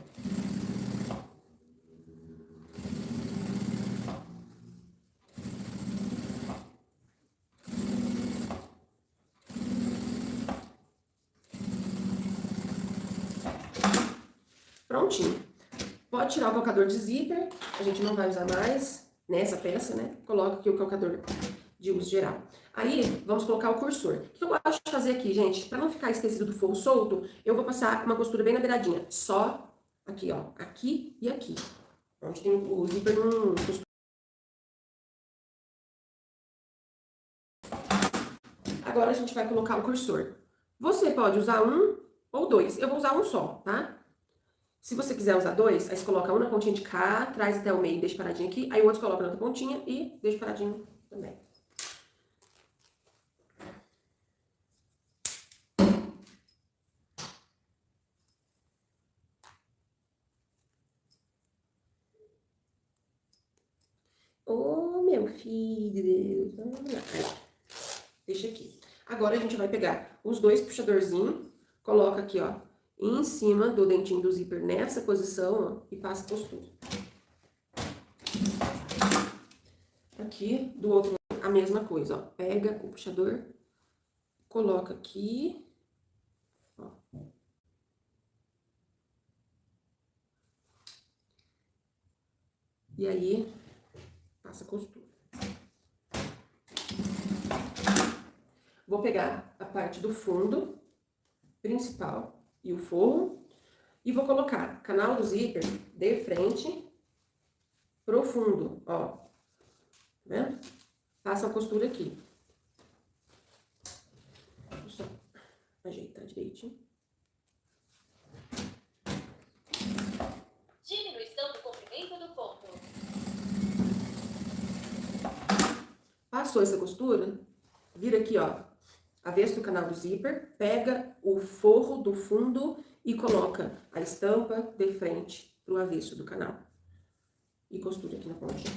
Prontinho. Pode tirar o calcador de zíper, a gente não vai usar mais nessa peça, né? Coloca aqui o calcador de uso geral. Aí, vamos colocar o cursor. O que eu gosto de fazer aqui, gente? Para não ficar esse tecido do forro solto, eu vou passar uma costura bem na beiradinha. Só aqui, ó. Aqui e aqui. Onde tem o zíper não costura. Agora a gente vai colocar o cursor. Você pode usar um ou dois. Eu vou usar um só, tá? Se você quiser usar dois, aí você coloca um na pontinha de cá, traz até o meio e deixa paradinho aqui. Aí o outro coloca na outra pontinha e deixa paradinho também. Ô, meu filho, vamos lá. Aí, deixa aqui. Agora a gente vai pegar os dois puxadorzinhos, coloca aqui, ó, em cima do dentinho do zíper nessa posição, ó, e passa a costura. Aqui, do outro lado, a mesma coisa, ó. Pega o puxador, coloca aqui, ó. E aí, passa a costura. Vou pegar a parte do fundo principal e o forro e vou colocar canal do zíper de frente pro fundo, ó. Tá vendo? Passa a costura aqui. Deixa eu só ajeitar direitinho. Diminuição do comprimento do ponto. Passou essa costura, vira aqui, ó, avesso do canal do zíper, pega o forro do fundo e coloca a estampa de frente pro avesso do canal. E costura aqui na pontinha.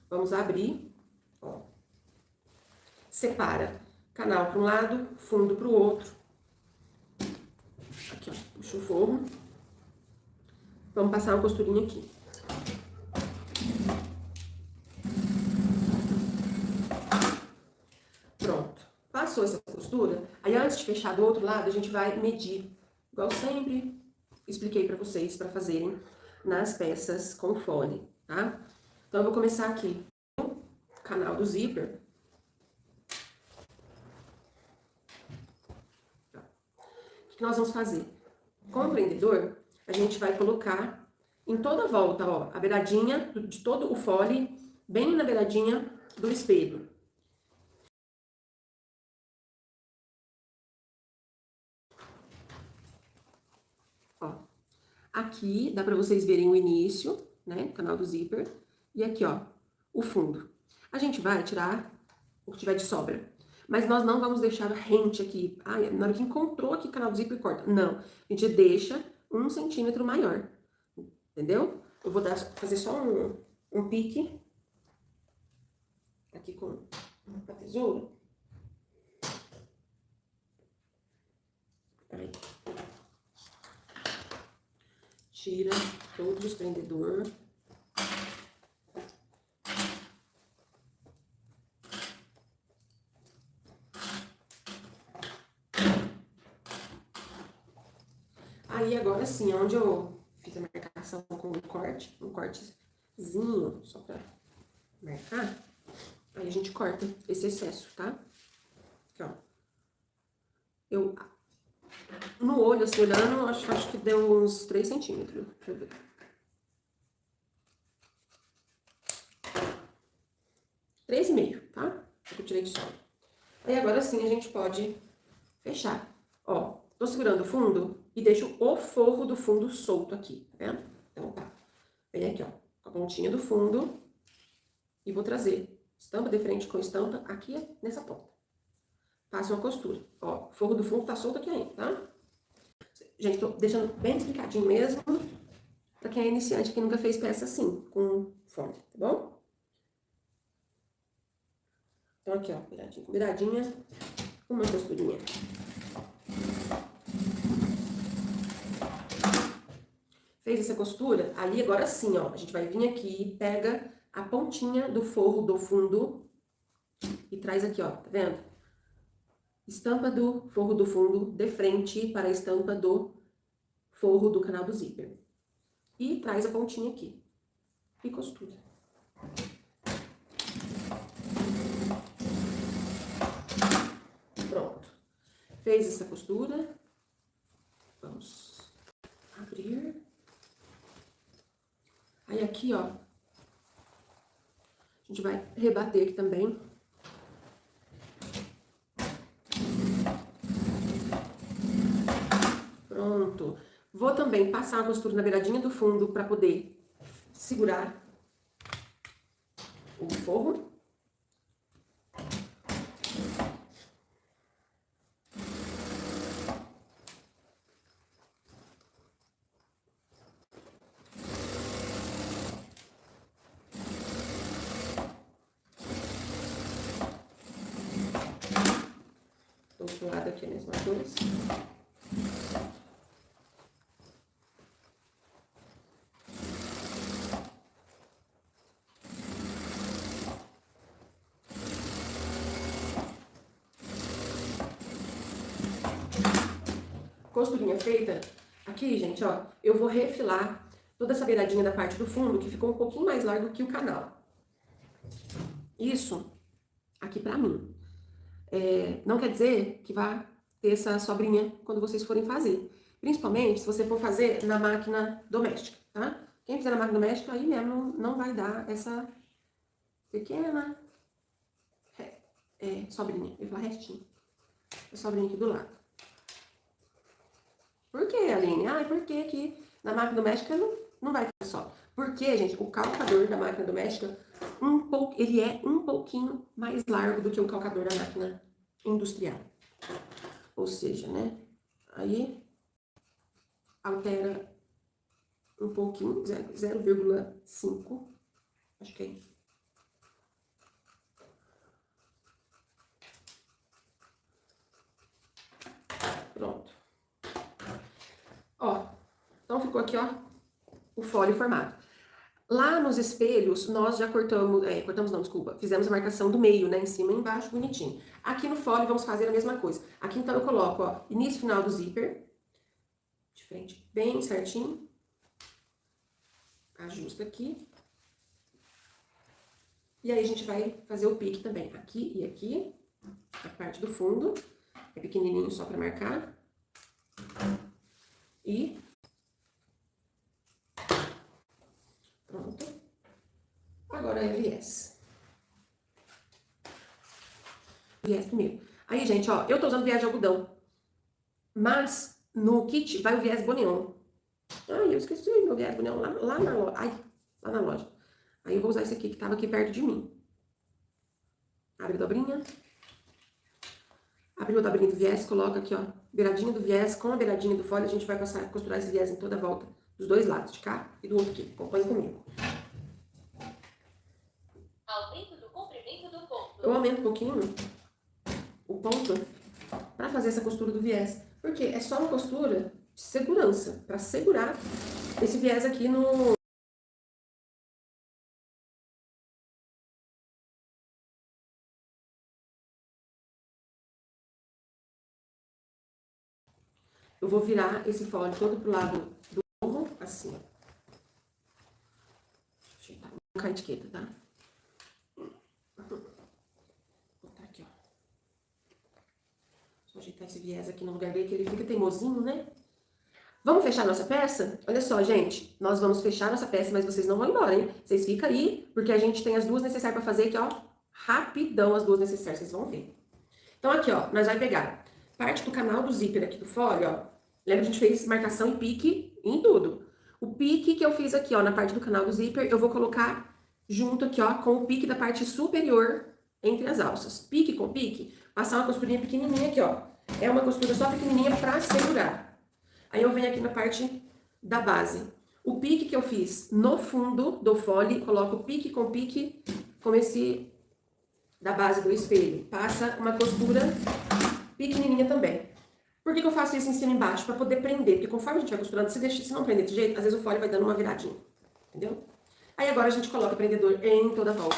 Vamos abrir, ó. Separa canal para um lado, fundo para o outro. Aqui, ó, puxa o forro. Vamos passar uma costurinha aqui. Pronto. Passou essa costura, aí antes de fechar do outro lado, a gente vai medir, igual sempre expliquei pra vocês, pra fazerem nas peças com fole, tá? Então, eu vou começar aqui no canal do zíper. que nós vamos fazer? Com o prendedor, a gente vai colocar em toda a volta, ó, a beiradinha de todo o fole, bem na beiradinha do espelho. Ó, aqui dá pra vocês verem o início, né, o canal do zíper, e aqui, ó, o fundo. A gente vai tirar o que tiver de sobra, mas nós não vamos deixar rente aqui. Ah, na hora que encontrou aqui o canal do zíper, corta. Não, a gente deixa 1 centímetro maior, entendeu? Eu vou fazer só um pique aqui com a tesoura. Aí. Tira todos os prendedores. Aí agora sim, onde eu fiz a marcação com um cortezinho, só pra marcar, aí a gente corta esse excesso, tá? Aqui, ó. No olho, assim, olhando, acho que deu uns 3 centímetros. Deixa eu ver. 3,5, tá? Eu tirei de sol. Aí agora sim a gente pode fechar. Ó, tô segurando o fundo e deixo o forro do fundo solto aqui, tá vendo? Então tá. Vem aqui, ó, com a pontinha do fundo e vou trazer estampa de frente com estampa aqui nessa ponta. Passo uma costura. Ó, o forro do fundo tá solto aqui ainda, tá? Gente, tô deixando bem explicadinho mesmo, pra quem é iniciante, que nunca fez peça assim, com fone, tá bom? Então aqui, ó, viradinha com viradinha, uma costurinha. Fez essa costura, ali agora sim, ó, a gente vai vir aqui, pega a pontinha do forro do fundo e traz aqui, ó, tá vendo? Estampa do forro do fundo de frente para a estampa do forro do canal do zíper. E traz a pontinha aqui. E costura. Pronto. Fez essa costura. Vamos abrir. Aí aqui, ó, a gente vai rebater aqui também. Pronto. Vou também passar a costura na beiradinha do fundo para poder segurar o forro. Do outro lado aqui a mesma coisa. Costurinha feita, aqui, gente, ó, eu vou refilar toda essa beiradinha da parte do fundo, que ficou um pouquinho mais largo que o canal. Isso, aqui pra mim. Não quer dizer que vai ter essa sobrinha quando vocês forem fazer. Principalmente se você for fazer na máquina doméstica, tá? Quem fizer na máquina doméstica, aí mesmo não vai dar essa pequena sobrinha. Eu ia falar restinho. A sobrinha aqui do lado. Por que, Aline? Ah, por que que na máquina doméstica não vai ficar só? Porque, gente, o calcador da máquina doméstica, ele é um pouquinho mais largo do que o calcador da máquina industrial. Ou seja, né? Aí, altera um pouquinho, 0,5. Acho que é isso. Pronto. Ó, então ficou aqui, ó, o fole formado. Lá nos espelhos, nós já fizemos a marcação do meio, né, em cima e embaixo, bonitinho. Aqui no fole, vamos fazer a mesma coisa. Aqui, então, eu coloco, ó, início e final do zíper, de frente bem certinho. Ajusta aqui. E aí, a gente vai fazer o pique também, aqui e aqui, a parte do fundo. É pequenininho só pra marcar. E pronto. Agora é viés. Viés primeiro. Aí, gente, ó, eu tô usando viés de algodão. Mas no kit vai o viés boneon. Ai, eu esqueci meu viés boneon lá na loja. Ai, lá na loja. Aí eu vou usar esse aqui que tava aqui perto de mim. Abre a dobrinha. Abriu a dobrinha do viés, coloca aqui, ó, beiradinha do viés com a beiradinha do fole. A gente vai costurar esse viés em toda a volta, dos dois lados, de cá e do outro aqui. Acompanhe comigo. Aumento do comprimento do ponto. Eu aumento um pouquinho o ponto pra fazer essa costura do viés. Porque é só uma costura de segurança, pra segurar esse viés aqui no... Eu vou virar esse fole todo pro lado do ombro, assim, ó. Deixa eu ajeitar, não cai a etiqueta, tá? Vou botar aqui, ó. Deixa eu ajeitar esse viés aqui no lugar dele, que ele fica teimosinho, né? Vamos fechar nossa peça? Olha só, gente, nós vamos fechar nossa peça, mas vocês não vão embora, hein? Vocês ficam aí, porque a gente tem as duas necessárias pra fazer aqui, ó. Rapidão as duas necessárias, vocês vão ver. Então aqui, ó, nós vai pegar parte do canal do zíper aqui do fole, ó. Lembra que a gente fez marcação e pique em tudo. O pique que eu fiz aqui, ó, na parte do canal do zíper, eu vou colocar junto aqui, ó, com o pique da parte superior entre as alças. Pique com pique, passar uma costurinha pequenininha aqui, ó. É uma costura só pequenininha pra segurar. Aí eu venho aqui na parte da base. O pique que eu fiz no fundo do fole, coloco pique com esse da base do espelho. Passa uma costura pequenininha também. Por que eu faço isso em cima e embaixo? Pra poder prender. Porque conforme a gente vai costurando, se não prender desse jeito, às vezes o fole vai dando uma viradinha. Entendeu? Aí agora a gente coloca o prendedor em toda a volta.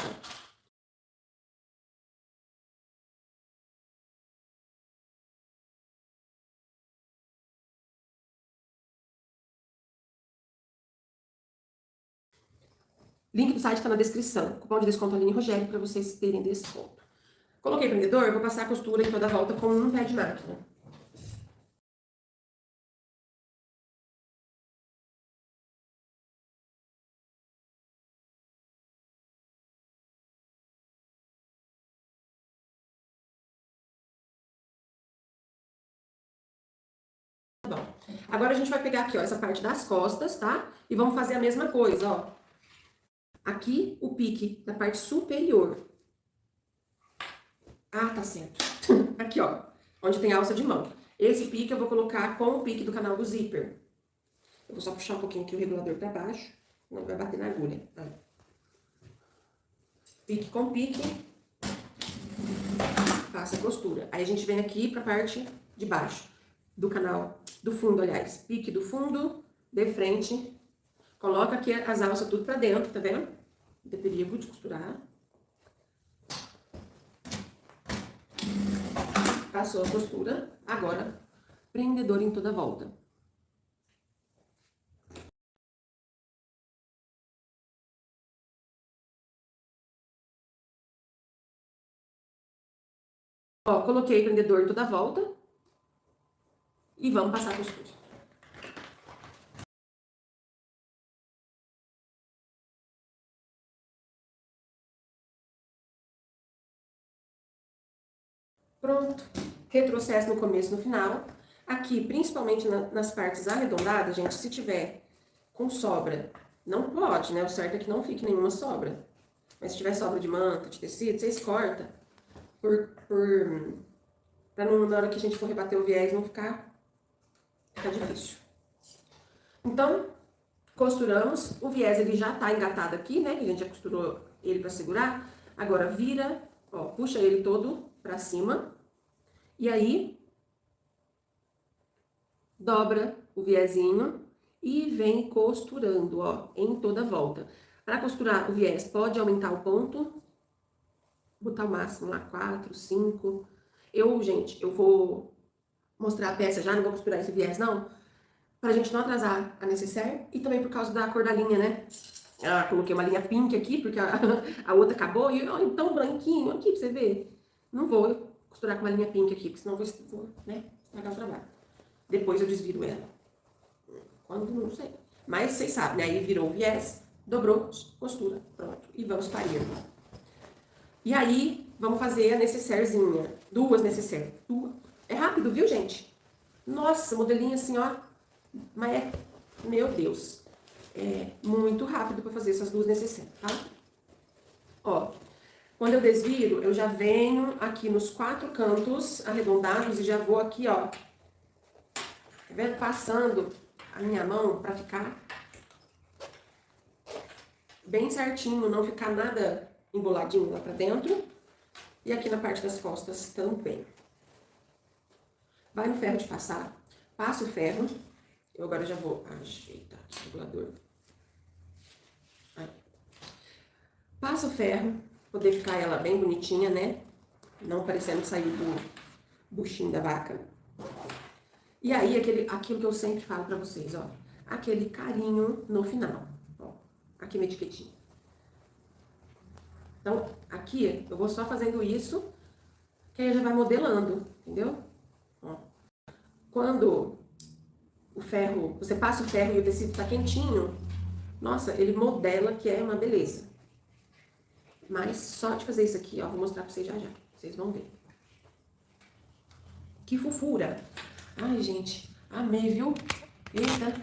Link do site tá na descrição. Cupom de desconto Aline Rogério pra vocês terem desconto. Coloquei o prendedor, vou passar a costura em toda a volta com um pé de máquina. Bom, agora a gente vai pegar aqui, ó, essa parte das costas, tá? E vamos fazer a mesma coisa, ó. Aqui, o pique da parte superior. Ah, tá certo. Aqui, ó, onde tem a alça de mão. Esse pique eu vou colocar com o pique do canal do zíper. Eu vou só puxar um pouquinho aqui o regulador pra baixo, não vai bater na agulha. Tá? Pique com pique. Passa a costura. Aí a gente vem aqui pra parte de baixo do canal, do fundo, aliás. Pique do fundo, de frente. Coloca aqui as alças tudo pra dentro, tá vendo? Não tem perigo de costurar. Passou a costura. Agora, prendedor em toda a volta. Ó, coloquei o prendedor em toda a volta. E vamos passar a costura. Pronto. Retrocesso no começo e no final. Aqui, principalmente nas partes arredondadas, gente, se tiver com sobra, não pode, né? O certo é que não fique nenhuma sobra. Mas se tiver sobra de manta, de tecido, vocês cortam. Pra não, na hora que a gente for rebater o viés, não ficar difícil. Então, costuramos. O viés, ele já tá engatado aqui, né? Que a gente já costurou ele pra segurar. Agora, vira, ó, puxa ele todo pra cima. E aí, dobra o viezinho e vem costurando, ó, em toda a volta. Para costurar o viés, pode aumentar o ponto, botar o máximo lá, 4, 5. Gente, eu vou mostrar a peça já, não vou costurar esse viés, não, pra gente não atrasar a necessaire e também por causa da cor da linha, né? Ah, coloquei uma linha pink aqui, porque a outra acabou, e ó, então branquinho, aqui pra você ver. Não vou costurar com uma linha pink aqui, porque senão vou, né, estragar o trabalho. Depois eu desviro ela. Quando, não sei. Mas vocês sabem, né? Aí virou o viés, dobrou, costura, pronto. E vamos parir. E aí, vamos fazer a necessairezinha. Duas necessaires. É rápido, viu, gente? Nossa, modelinho assim, ó. Mas é, meu Deus. É muito rápido pra fazer essas duas necessaires, tá? Ó, quando eu desviro, eu já venho aqui nos 4 cantos arredondados e já vou aqui, ó. Tá vendo? Passando a minha mão pra ficar bem certinho, não ficar nada emboladinho lá pra dentro. E aqui na parte das costas também. Vai no ferro de passar, passa o ferro. Eu agora já vou ajeitar aqui o regulador. Aí. Passa o ferro, poder ficar ela bem bonitinha, né? Não parecendo sair do buchinho da vaca. E aí, aquilo que eu sempre falo pra vocês, ó. Aquele carinho no final. Ó, aqui minha etiquetinha. Então, aqui, eu vou só fazendo isso, que aí já vai modelando, entendeu? Ó. Quando o ferro, você passa o ferro e o tecido tá quentinho, nossa, ele modela que é uma beleza. Mas só de fazer isso aqui, ó, vou mostrar pra vocês já já. Vocês vão ver. Que fofura! Ai, gente, amei, viu? Eita.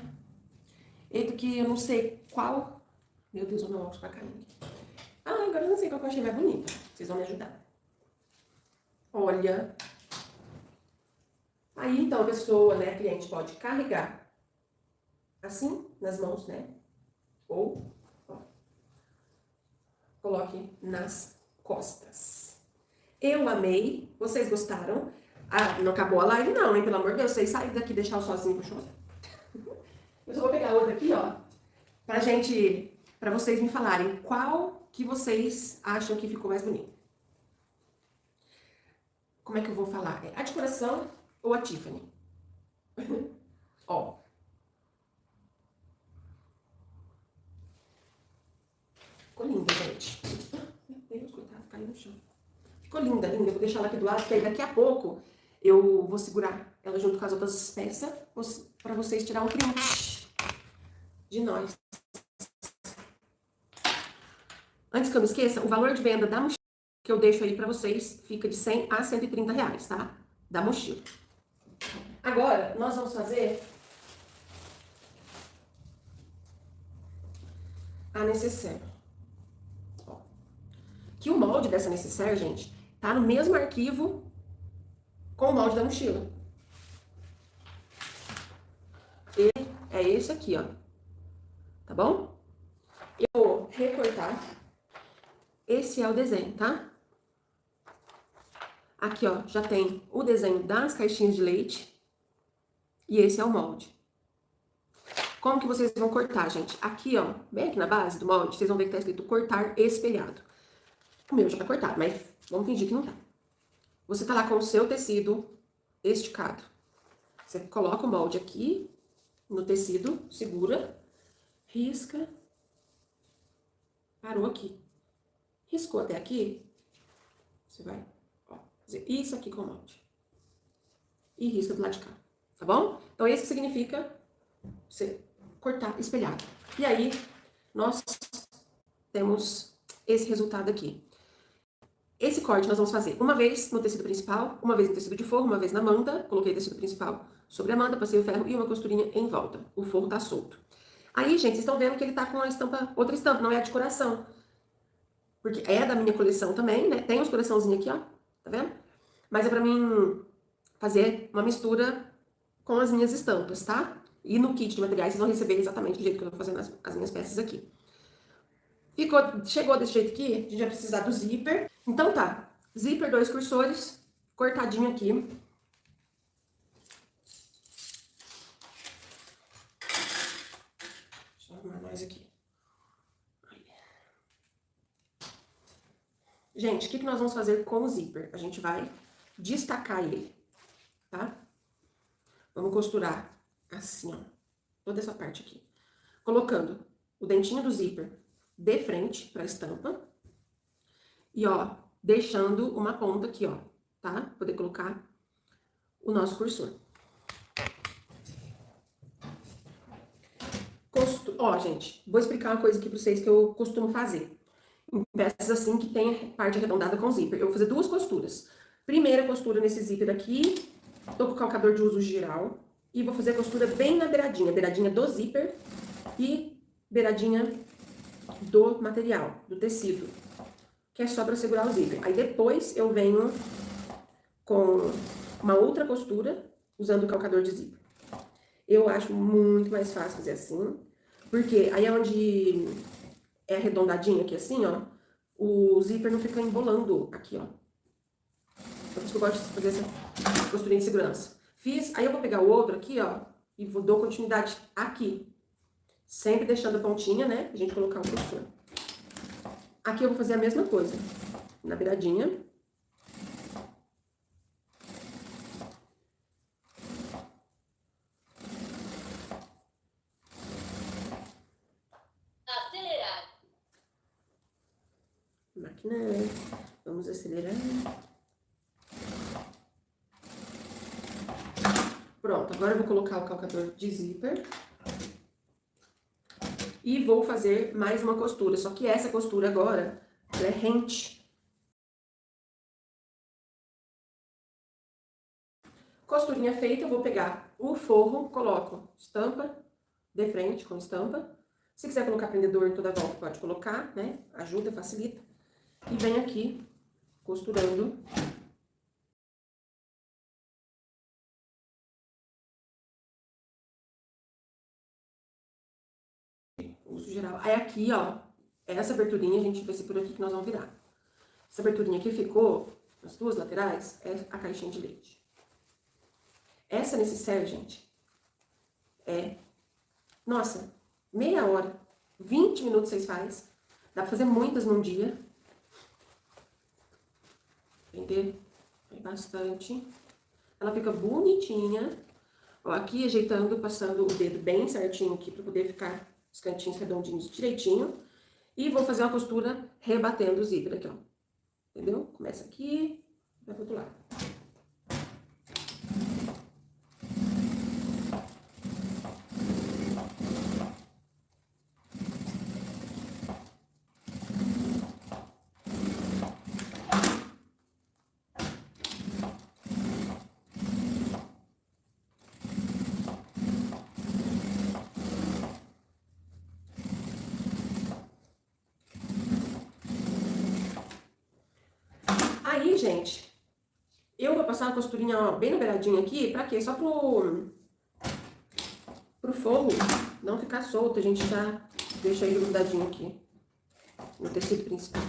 Eita, que eu não sei qual... Meu Deus, o meu óculos tá caindo. Ah, agora eu não sei qual que eu achei mais bonita. Vocês vão me ajudar. Olha. Aí, então, a pessoa, né, a cliente pode carregar assim, nas mãos, né? Ou, ó, coloque nas costas. Eu amei. Vocês gostaram? Ah, não acabou a live não, hein? Pelo amor de Deus, vocês saem daqui e deixar eu sozinho pro show. Eu só vou pegar outra aqui, ó. Pra vocês me falarem qual que vocês acham que ficou mais bonito. Como é que eu vou falar? A decoração ou a Tiffany? Ó. Ficou linda, gente. Meu Deus, coitado, caiu no chão. Ficou linda, linda. Eu vou deixar ela aqui do lado, porque aí daqui a pouco eu vou segurar ela junto com as outras peças pra vocês tirar um print de nós. Antes que eu me esqueça, o valor de venda da mochila que eu deixo aí pra vocês fica de 100 a 130 reais, tá? Da mochila. Agora, nós vamos fazer a necessaire. Ó. Que o molde dessa necessaire, gente, tá no mesmo arquivo com o molde da mochila. Ele é esse aqui, ó. Tá bom? Eu vou recortar. Esse é o desenho, tá? Aqui, ó, já tem o desenho das caixinhas de leite. E esse é o molde. Como que vocês vão cortar, gente? Aqui, ó, bem aqui na base do molde, vocês vão ver que tá escrito cortar espelhado. O meu já tá cortado, mas vamos fingir que não tá. Você tá lá com o seu tecido esticado. Você coloca o molde aqui no tecido, segura, risca, parou aqui. Riscou até aqui, você vai, ó, fazer isso aqui com o molde. E risca do lado de cá, tá bom? Então, esse significa você cortar espelhado. E aí, nós temos esse resultado aqui. Esse corte nós vamos fazer uma vez no tecido principal, uma vez no tecido de forro, uma vez na manta. Coloquei o tecido principal sobre a manta, passei o ferro e uma costurinha em volta. O forro tá solto. Aí, gente, vocês estão vendo que ele tá com uma estampa, outra estampa, não é a de coração. Porque é da minha coleção também, né? Tem uns coraçãozinhos aqui, ó. Tá vendo? Mas é pra mim fazer uma mistura com as minhas estampas, tá? E no kit de materiais vocês vão receber exatamente do jeito que eu tô fazendo as minhas peças aqui. Chegou desse jeito aqui, a gente vai precisar do zíper. Então tá, zíper 2 cursores, cortadinho aqui. Deixa eu arrumar mais aqui. Gente, o que nós vamos fazer com o zíper? A gente vai destacar ele, tá? Vamos costurar assim, ó, toda essa parte aqui. Colocando o dentinho do zíper de frente pra estampa. E, ó, deixando uma ponta aqui, ó, tá? Poder colocar o nosso cursor. Ó, gente, vou explicar uma coisa aqui pra vocês que eu costumo fazer. Em peças assim que tem parte arredondada com zíper. Eu vou fazer 2 costuras. Primeira costura nesse zíper aqui. Tô com o calcador de uso geral. E vou fazer a costura bem na beiradinha. Beiradinha do zíper e beiradinha do material, do tecido. Que é só pra segurar o zíper. Aí depois eu venho com uma outra costura usando o calcador de zíper. Eu acho muito mais fácil fazer assim. Porque aí é onde é arredondadinho aqui assim, ó. O zíper não fica embolando aqui, ó. Por isso que eu gosto de fazer essa costurinha de segurança. Fiz, aí eu vou pegar o outro aqui, ó, e vou dar continuidade aqui. Sempre deixando a pontinha, né, pra gente colocar o cursor. Aqui eu vou fazer a mesma coisa. Na beiradinha. Acelerar. Máquina. Vamos acelerar. Pronto, agora eu vou colocar o calcador de zíper. E vou fazer mais uma costura, só que essa costura agora, ela é rente. Costurinha feita, eu vou pegar o forro, coloco estampa de frente com estampa. Se quiser colocar prendedor em toda a volta, pode colocar, né? Ajuda, facilita. E vem aqui, costurando. Uso geral. Aí aqui, ó, essa aberturinha, a gente vai ser por aqui que nós vamos virar. Essa aberturinha que ficou, nas 2 laterais, é a caixinha de leite. Essa necessaire, gente, é, nossa, meia hora, 20 minutos vocês fazem. Dá pra fazer muitas num dia. Entendeu? Tem bastante. Ela fica bonitinha. Ó, aqui ajeitando, passando o dedo bem certinho aqui pra poder ficar os cantinhos redondinhos direitinho. E vou fazer uma costura rebatendo o zíper aqui, ó. Entendeu? Começa aqui, vai pro outro lado. Aí, gente, eu vou passar uma costurinha, ó, bem na beiradinha aqui, pra quê? Só pro forro não ficar solto, a gente já deixa ele grudadinho aqui no tecido principal.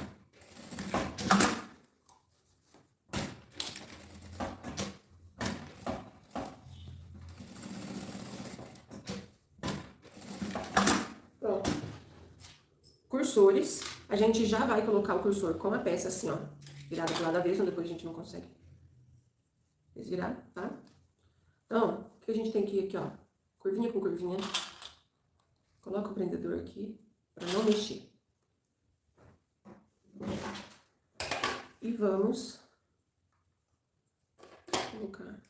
Pronto. Cursores, a gente já vai colocar o cursor com a peça assim, ó, virada pro lado avesso, senão depois a gente não consegue desvirar, tá? Então, o que a gente tem que ir aqui, ó, curvinha com curvinha. Coloca o prendedor aqui, pra não mexer. E vamos colocar.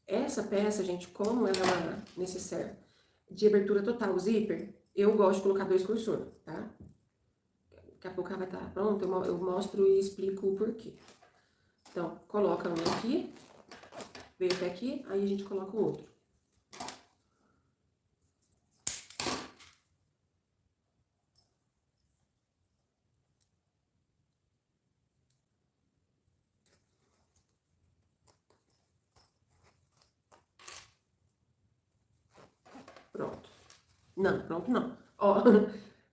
Essa peça, gente, como ela é uma necessaire de abertura total, o zíper, eu gosto de colocar 2 cursor, tá? Daqui a pouco ela vai estar pronta, eu mostro e explico o porquê. Então, coloca um aqui, veio até aqui, aí a gente coloca o outro. Pronto. Não, pronto não. Ó,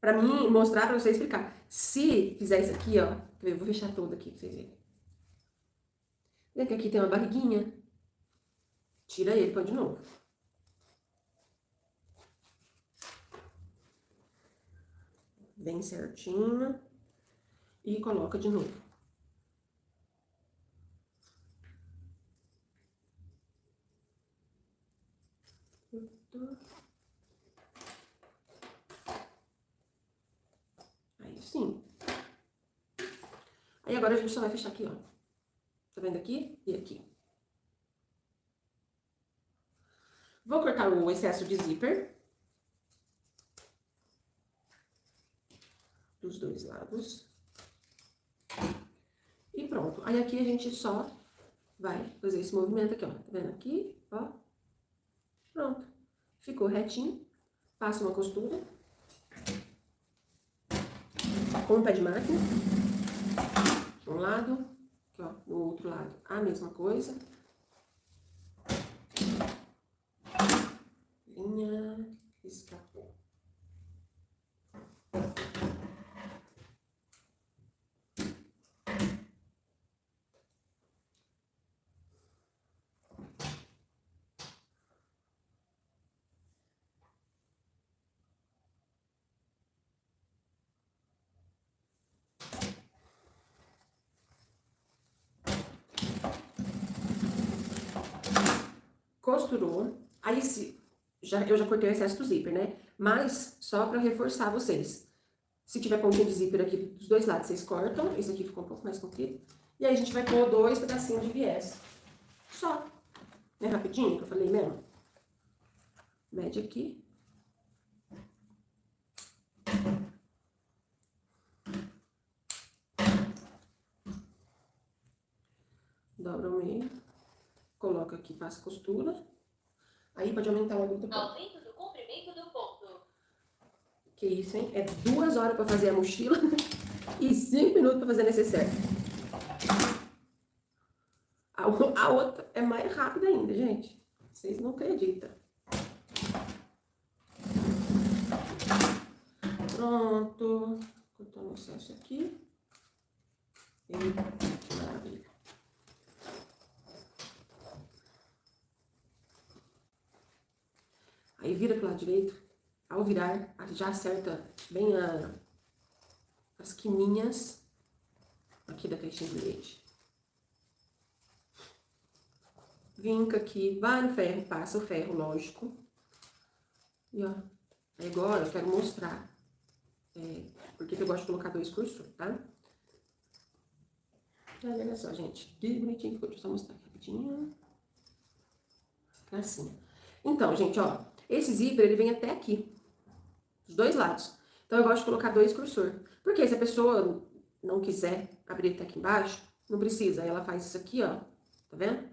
pra mim mostrar, pra você explicar. Se fizer isso aqui, ó, eu vou fechar todo aqui pra vocês verem. Vê que aqui tem uma barriguinha. Tira ele, põe de novo. Bem certinho. E coloca de novo. Aí sim. Aí agora a gente só vai fechar aqui, ó. Tá vendo aqui e aqui. Vou cortar o excesso de zíper. dos dois lados. E pronto. Aí aqui a gente só vai fazer esse movimento aqui, ó. Tá vendo aqui? Ó. Pronto. Ficou retinho. Passa uma costura. Com o pé de máquina. De um lado. Aqui, ó. Do outro lado, a mesma coisa. Linha. Escapou. Costurou. Aí, eu já cortei o excesso do zíper, né? Mas, só pra reforçar vocês. Se tiver pontinha de zíper aqui dos dois lados, vocês cortam. Esse aqui ficou um pouco mais comprido. E aí, a gente vai pôr 2 pedacinhos de viés. Só. É rapidinho, que eu falei mesmo. Mede aqui. Dobra o meio. Coloca aqui, passa costura. Aí pode aumentar o aumento do ponto. Aumento do comprimento do ponto. Que isso, hein? É 2 horas pra fazer a mochila e 5 minutos pra fazer a necessaire. A outra é mais rápida ainda, gente. Vocês não acreditam. Pronto. Cortando o excesso aqui. Eita, que maravilha. Aí vira pro lado direito. Ao virar, já acerta bem as quininhas aqui da caixinha de leite. Vinca aqui, vai no ferro, passa o ferro, lógico. E ó, agora eu quero mostrar porque eu gosto de colocar 2 cursores, tá? Olha só, gente, que bonitinho ficou. Deixa eu só mostrar aqui rapidinho. Assim. Então, gente, ó, esse zíper, ele vem até aqui, dos dois lados. Então, eu gosto de colocar 2 cursores. Porque se a pessoa não quiser abrir até aqui embaixo, não precisa. Aí ela faz isso aqui, ó, tá vendo?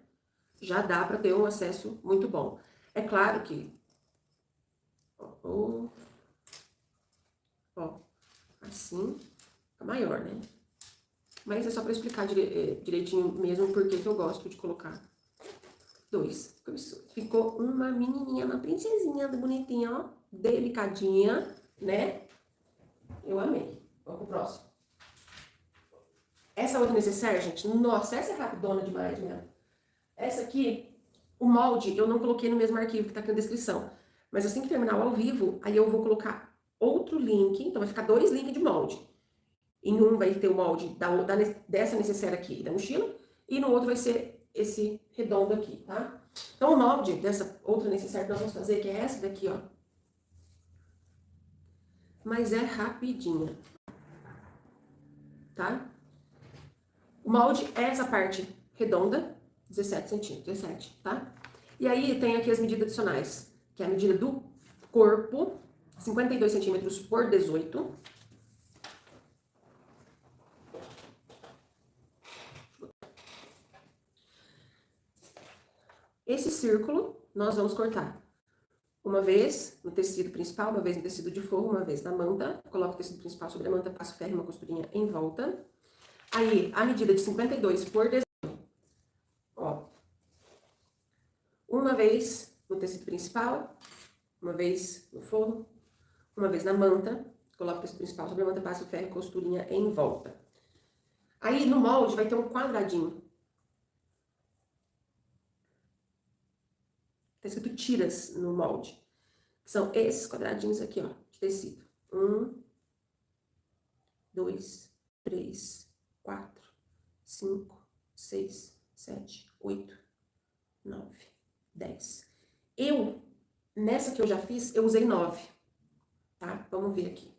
Já dá pra ter um acesso muito bom. É claro que, ó, assim, fica maior, né? Mas é só pra explicar direitinho mesmo porque que eu gosto de colocar 2. Ficou uma menininha, uma princesinha bonitinha, ó. Delicadinha, né? Eu amei. Vamos pro próximo. Essa outra necessaire, gente, nossa, essa é rapidona demais mesmo. Essa aqui, o molde, eu não coloquei no mesmo arquivo que tá aqui na descrição. Mas assim que terminar o ao vivo, aí eu vou colocar outro link. Então vai ficar 2 links de molde. Em um vai ter o molde dessa necessaire aqui, da mochila. E no outro vai ser esse redondo aqui, tá? Então o molde dessa outra necessaire que nós vamos fazer, que é essa daqui, ó. Mas é rapidinha, tá? O molde é essa parte redonda, 17 centímetros, 17, tá? E aí tem aqui as medidas adicionais, que é a medida do corpo, 52 centímetros por 18. Esse círculo nós vamos cortar uma vez no tecido principal, uma vez no tecido de forro, uma vez na manta. Coloco o tecido principal sobre a manta, passo o ferro e uma costurinha em volta. Aí, a medida de 52 por 18, ó. Uma vez no tecido principal, uma vez no forro, uma vez na manta. Coloco o tecido principal sobre a manta, passo o ferro e costurinha em volta. Aí, no molde, vai ter um quadradinho. Tá escrito tiras no molde. São esses quadradinhos aqui, ó, de tecido. 1, 2, 3, 4, 5, 6, 7, 8, 9, 10. Nessa que eu já fiz, eu usei 9, tá? Vamos ver aqui.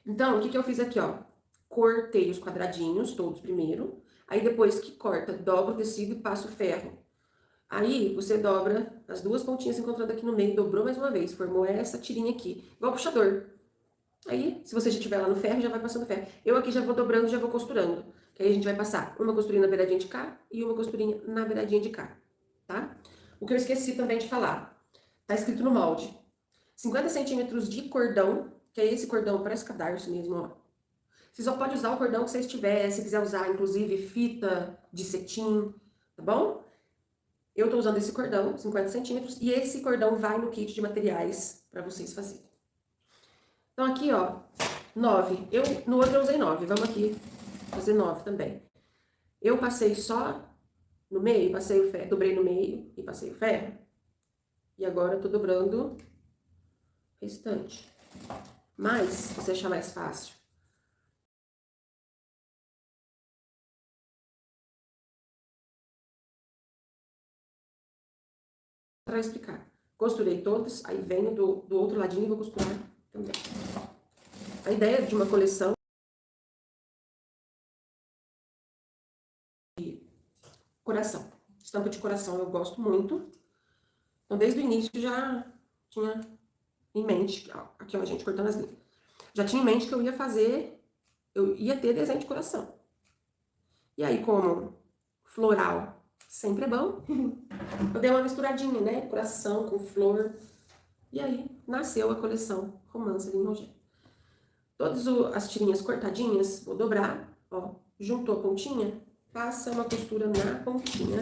Então, o que que eu fiz aqui, ó? Cortei os quadradinhos todos primeiro. Aí, depois que corta, dobra o tecido e passa o ferro. Aí, você dobra as 2 pontinhas encontrando aqui no meio, dobrou mais uma vez, formou essa tirinha aqui, igual puxador. Aí, se você já estiver lá no ferro, já vai passando ferro. Eu aqui já vou dobrando, já vou costurando. Que aí a gente vai passar uma costurinha na beiradinha de cá e uma costurinha na beiradinha de cá, tá? O que eu esqueci também de falar, tá escrito no molde. 50 centímetros de cordão, que é esse cordão, parece cadarço mesmo, ó. Você só pode usar o cordão que vocês tiverem, se quiser usar, inclusive, fita de cetim, tá bom? Eu tô usando esse cordão, 50 centímetros, e esse cordão vai no kit de materiais para vocês fazerem. Então, aqui, ó, 9. No outro eu usei 9. Vamos aqui fazer 9 também. Eu passei só no meio, passei o ferro, dobrei no meio e passei o ferro. E agora eu tô dobrando o restante. Mas, se você achar mais fácil, para explicar. Costurei todos, aí venho do outro ladinho e vou costurar também. A ideia de uma coleção de coração, estampa de coração, eu gosto muito. Então, desde o início já tinha em mente, aqui ó, a gente cortando as linhas. Já tinha em mente que eu ia fazer, eu ia ter desenho de coração. E aí, como floral sempre é bom, eu dei uma misturadinha, né? Coração com flor. E aí, nasceu a coleção Romance Linho Rogério. Todas as tirinhas cortadinhas, vou dobrar, ó. Juntou a pontinha, passa uma costura na pontinha.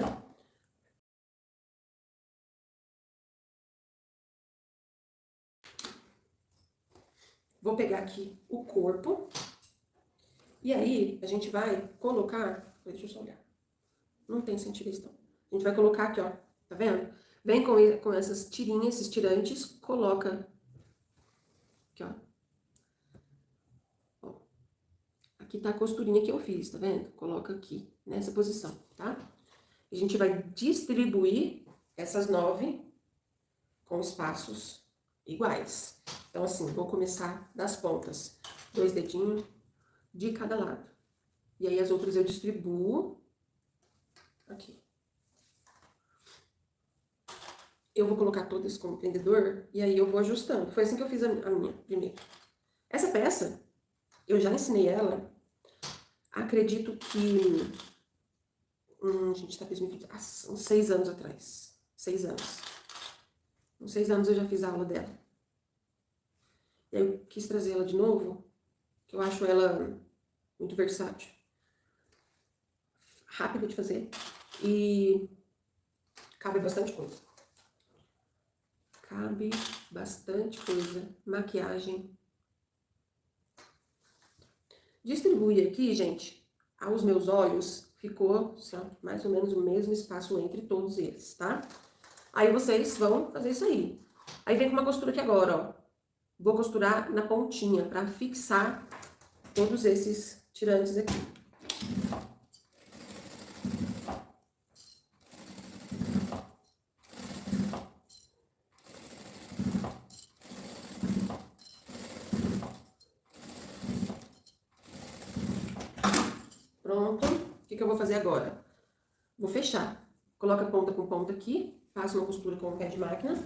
Vou pegar aqui o corpo. E aí, a gente vai colocar... Deixa eu só olhar. Não tem sentido isso, não. A gente vai colocar aqui, ó. Tá vendo? Vem com essas tirinhas, esses tirantes, coloca... Aqui, ó. Aqui tá a costurinha que eu fiz, tá vendo? Coloca aqui, nessa posição, tá? A gente vai distribuir essas 9 com espaços iguais. Então, assim, vou começar das pontas. 2 dedinhos de cada lado. E aí, as outras eu distribuo aqui. Eu vou colocar todas como prendedor e aí eu vou ajustando. Foi assim que eu fiz a minha primeiro. Essa peça, eu já ensinei ela, acredito que... gente, tá 2020, uns 6 anos atrás. 6 anos. Com 6 anos eu já fiz a aula dela. E aí eu quis trazer ela de novo, que eu acho ela muito versátil. Rápida de fazer e cabe bastante coisa. Cabe bastante coisa. Maquiagem. Distribui aqui, gente, aos meus olhos, ficou assim, mais ou menos o mesmo espaço entre todos eles, tá? Aí vocês vão fazer isso aí. Aí vem com uma costura aqui agora, ó. Vou costurar na pontinha pra fixar todos esses tirantes aqui. Pronto. O que eu vou fazer agora? Vou fechar. Coloca ponta com ponta aqui. Passo uma costura com o pé de máquina.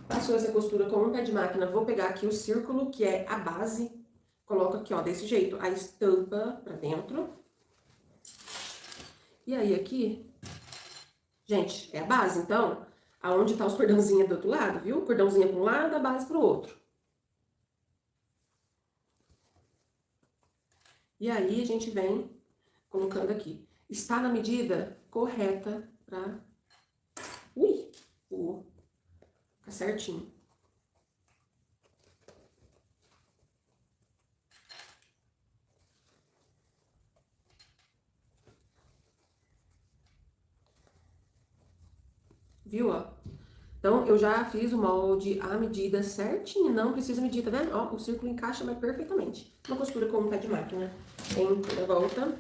Passou essa costura com um pé de máquina. Vou pegar aqui o círculo, que é a base. Coloco aqui, ó, desse jeito. A estampa pra dentro. E aí aqui... Gente, é a base, então... Aonde tá os cordãozinhos do outro lado, viu? Cordãozinho para um lado, a base para o outro. E aí, a gente vem colocando aqui. Está na medida correta para... Ficar certinho. Viu, ó? Então, eu já fiz o molde à medida certinho, não precisa medir, tá vendo? Ó, o círculo encaixa mais perfeitamente. Uma costura com um pé de máquina em toda a volta.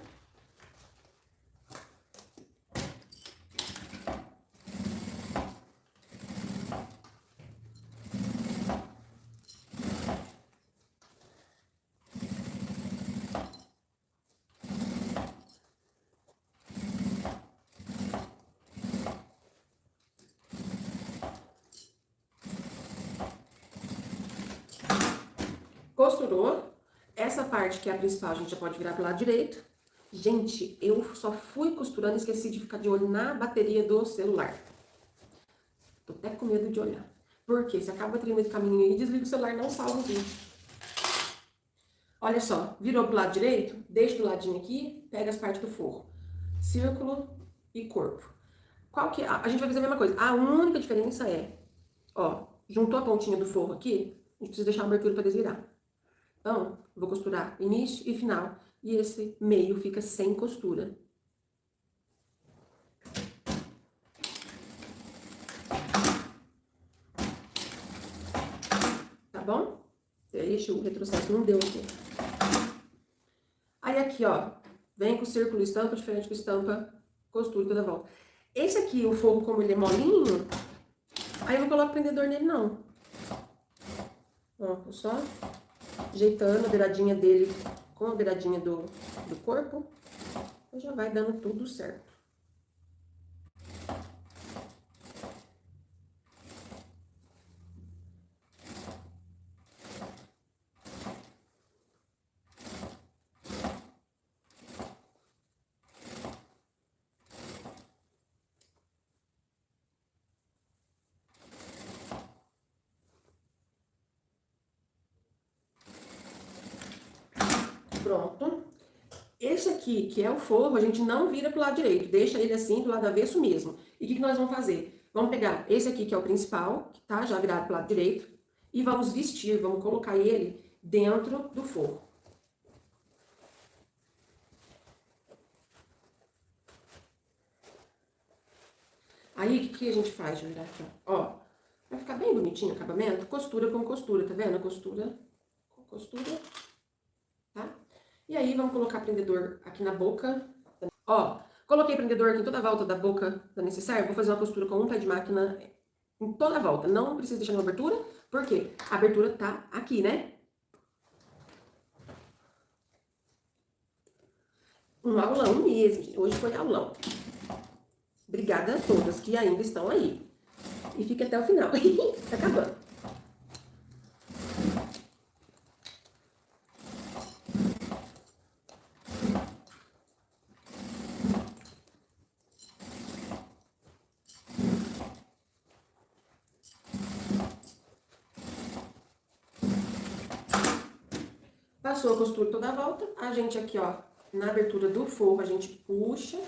Costurou. Essa parte que é a principal, a gente já pode virar pro lado direito. Gente, eu só fui costurando e esqueci de ficar de olho na bateria do celular. Tô até com medo de olhar. Porque se acaba a bateria no meio do caminho aí, desliga o celular e não salva o vídeo. Olha só, virou pro lado direito, deixa do ladinho aqui, pega as partes do forro. Círculo e corpo. Qual que é? A gente vai fazer a mesma coisa. A única diferença é, ó, juntou a pontinha do forro aqui, a gente precisa deixar uma abertura para desvirar. Então, vou costurar início e final. E esse meio fica sem costura. Tá bom? Deixa o retrocesso, não deu aqui. Aí aqui, ó, vem com círculo estampa, diferente com estampa, costura toda volta. Esse aqui, o forro, como ele é molinho, aí eu não coloco prendedor nele, não. Ó, vou só ajeitando a beiradinha dele com a beiradinha do corpo, já vai dando tudo certo. Pronto. Esse aqui, que é o forro, a gente não vira pro lado direito, deixa ele assim, do lado avesso mesmo. E o que nós vamos fazer? Vamos pegar esse aqui, que é o principal, que tá já virado pro lado direito, e vamos vestir, vamos colocar ele dentro do forro. Aí, o que a gente faz, Júlia? Ó, vai ficar bem bonitinho o acabamento, costura com costura, tá vendo? Costura com costura, tá? E aí, vamos colocar prendedor aqui na boca. Ó, coloquei prendedor aqui em toda a volta da boca da necessaire. Vou fazer uma costura com um pé de máquina em toda a volta. Não precisa deixar nenhuma abertura, porque a abertura tá aqui, né? Um aulão mesmo, gente. Hoje foi aulão. Obrigada a todas que ainda estão aí. E fique até o final. Tá acabando. Passou a costura toda a volta, a gente aqui, ó, na abertura do forro, a gente puxa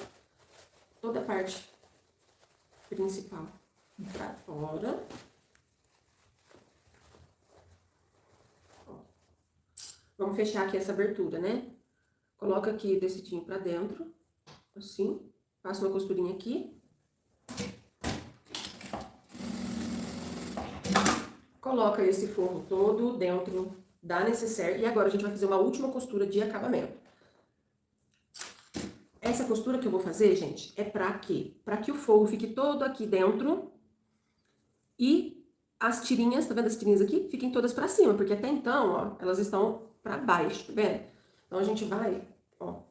toda a parte principal pra fora. Ó. Vamos fechar aqui essa abertura, né? Coloca aqui desse tecinho pra dentro, assim. Passa uma costurinha aqui. Coloca esse forro todo dentro da necessaire. E agora a gente vai fazer uma última costura de acabamento. Essa costura que eu vou fazer, gente, é pra quê? Pra que o forro fique todo aqui dentro e as tirinhas, tá vendo as tirinhas aqui? Fiquem todas pra cima, porque até então, ó, elas estão pra baixo, tá vendo? Então, a gente vai, ó,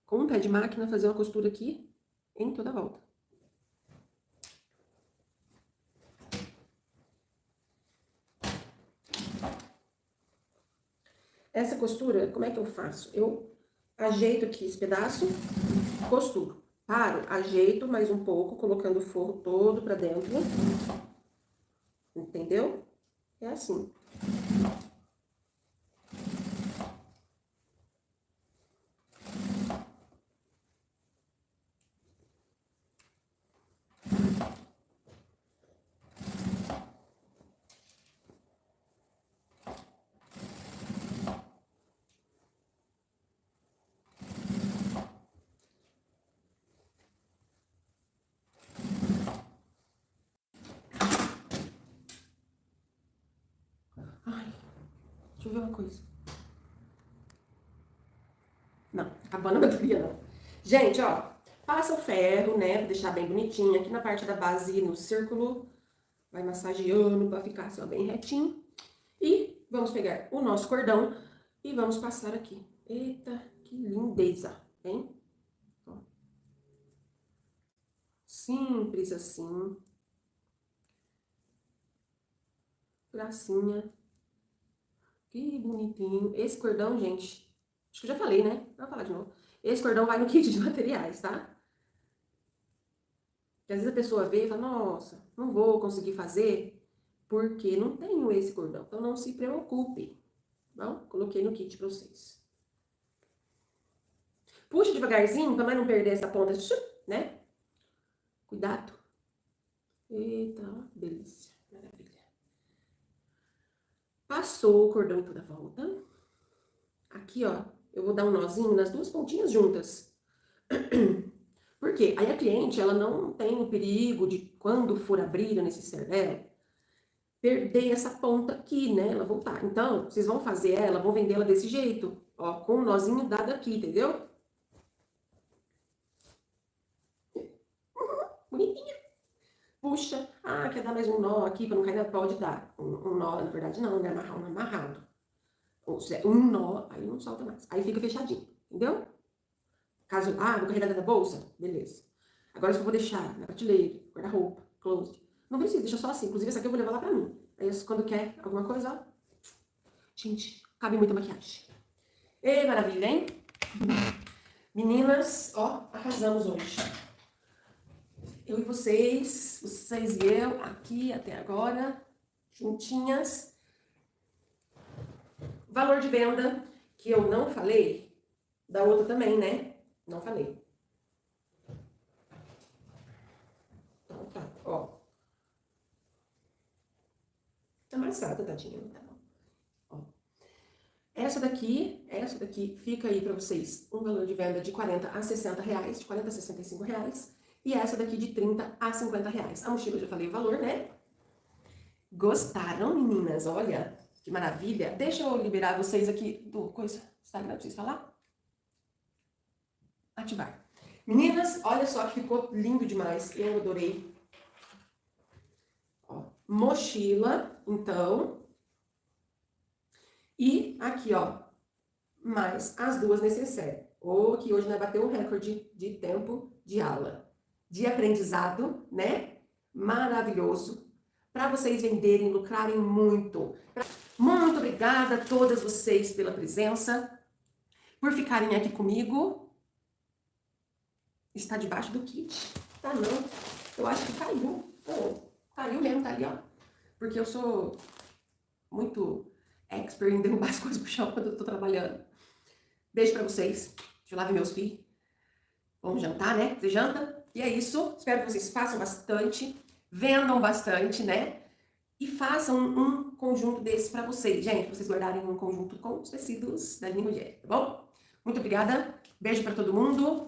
com um pé de máquina, fazer uma costura aqui em toda a volta. Essa costura, como é que eu faço? Eu ajeito aqui esse pedaço, costuro. Paro, ajeito mais um pouco, colocando o forro todo pra dentro. Entendeu? É assim. Ai, deixa eu ver uma coisa. Não, acabando a bateria não. Gente, ó, passa o ferro, né, pra deixar bem bonitinho. Aqui na parte da base, no círculo, vai massageando pra ficar assim, ó, bem retinho. E vamos pegar o nosso cordão e vamos passar aqui. Eita, que lindeza, hein? Ó. Simples assim. Gracinha. Que bonitinho. Esse cordão, gente, acho que eu já falei, né? Vou falar de novo. Esse cordão vai no kit de materiais, tá? Porque às vezes a pessoa vê e fala, nossa, não vou conseguir fazer porque não tenho esse cordão. Então não se preocupe. Bom, coloquei no kit pra vocês. Puxa devagarzinho, pra não perder essa ponta, né? Cuidado. Eita, delícia. Maravilha. Passou o cordão toda a volta. Aqui, ó, eu vou dar um nozinho nas duas pontinhas juntas. Por quê? Aí a cliente, ela não tem o perigo de, quando for abrir a necessaire dela, perder essa ponta aqui, né? Ela voltar. Então, vocês vão fazer ela, vão vender ela desse jeito, ó, com o nozinho dado aqui, entendeu? Bonitinha. Puxa, quer dar mais um nó aqui pra não cair? Pode dar. Um nó, na verdade, não, né? Amarrar um amarrado. Ou seja, um nó, aí não solta mais. Aí fica fechadinho, entendeu? Caso, vou carregar dentro da bolsa? Beleza. Agora eu vou deixar na prateleira, guarda-roupa, closet. Não precisa, deixa só assim. Inclusive, essa aqui eu vou levar lá pra mim. Aí, quando quer alguma coisa, ó. Gente, cabe muita maquiagem. Ei, maravilha, hein? Meninas, ó, arrasamos hoje. Eu e vocês e eu, aqui até agora, juntinhas. Valor de venda, que eu não falei, da outra também, né? Não falei. Então tá, ó. Tá amassada, tadinha, não tá bom. Ó. Essa daqui fica aí pra vocês um valor de venda de 40 a 60 reais, de 40 a 65 reais. E essa daqui de 30 a 50 reais. A mochila eu já falei o valor, né? Gostaram, meninas? Olha, que maravilha. Deixa eu liberar vocês aqui do Instagram pra vocês falar. Ativar. Meninas, olha só que ficou lindo demais. Eu adorei. Ó, mochila, então. E aqui, ó, mais as duas necessaires. Que hoje nós bateu um recorde de tempo de aula. De aprendizado, né? Maravilhoso. Para vocês venderem, lucrarem muito. Muito obrigada a todas vocês pela presença. Por ficarem aqui comigo. Está debaixo do kit. Tá não. Eu acho que caiu. Caiu mesmo, tá ali, ó. Porque eu sou muito expert em derrubar as coisas pro chão quando eu tô trabalhando. Beijo pra vocês. Deixa eu lavar meus filhos. Vamos jantar, né? Você janta? E é isso. Espero que vocês façam bastante. Vendam bastante, né? E façam um conjunto desse pra vocês. Gente, vocês guardarem um conjunto com os tecidos da linha mulher, tá bom? Muito obrigada. Beijo pra todo mundo.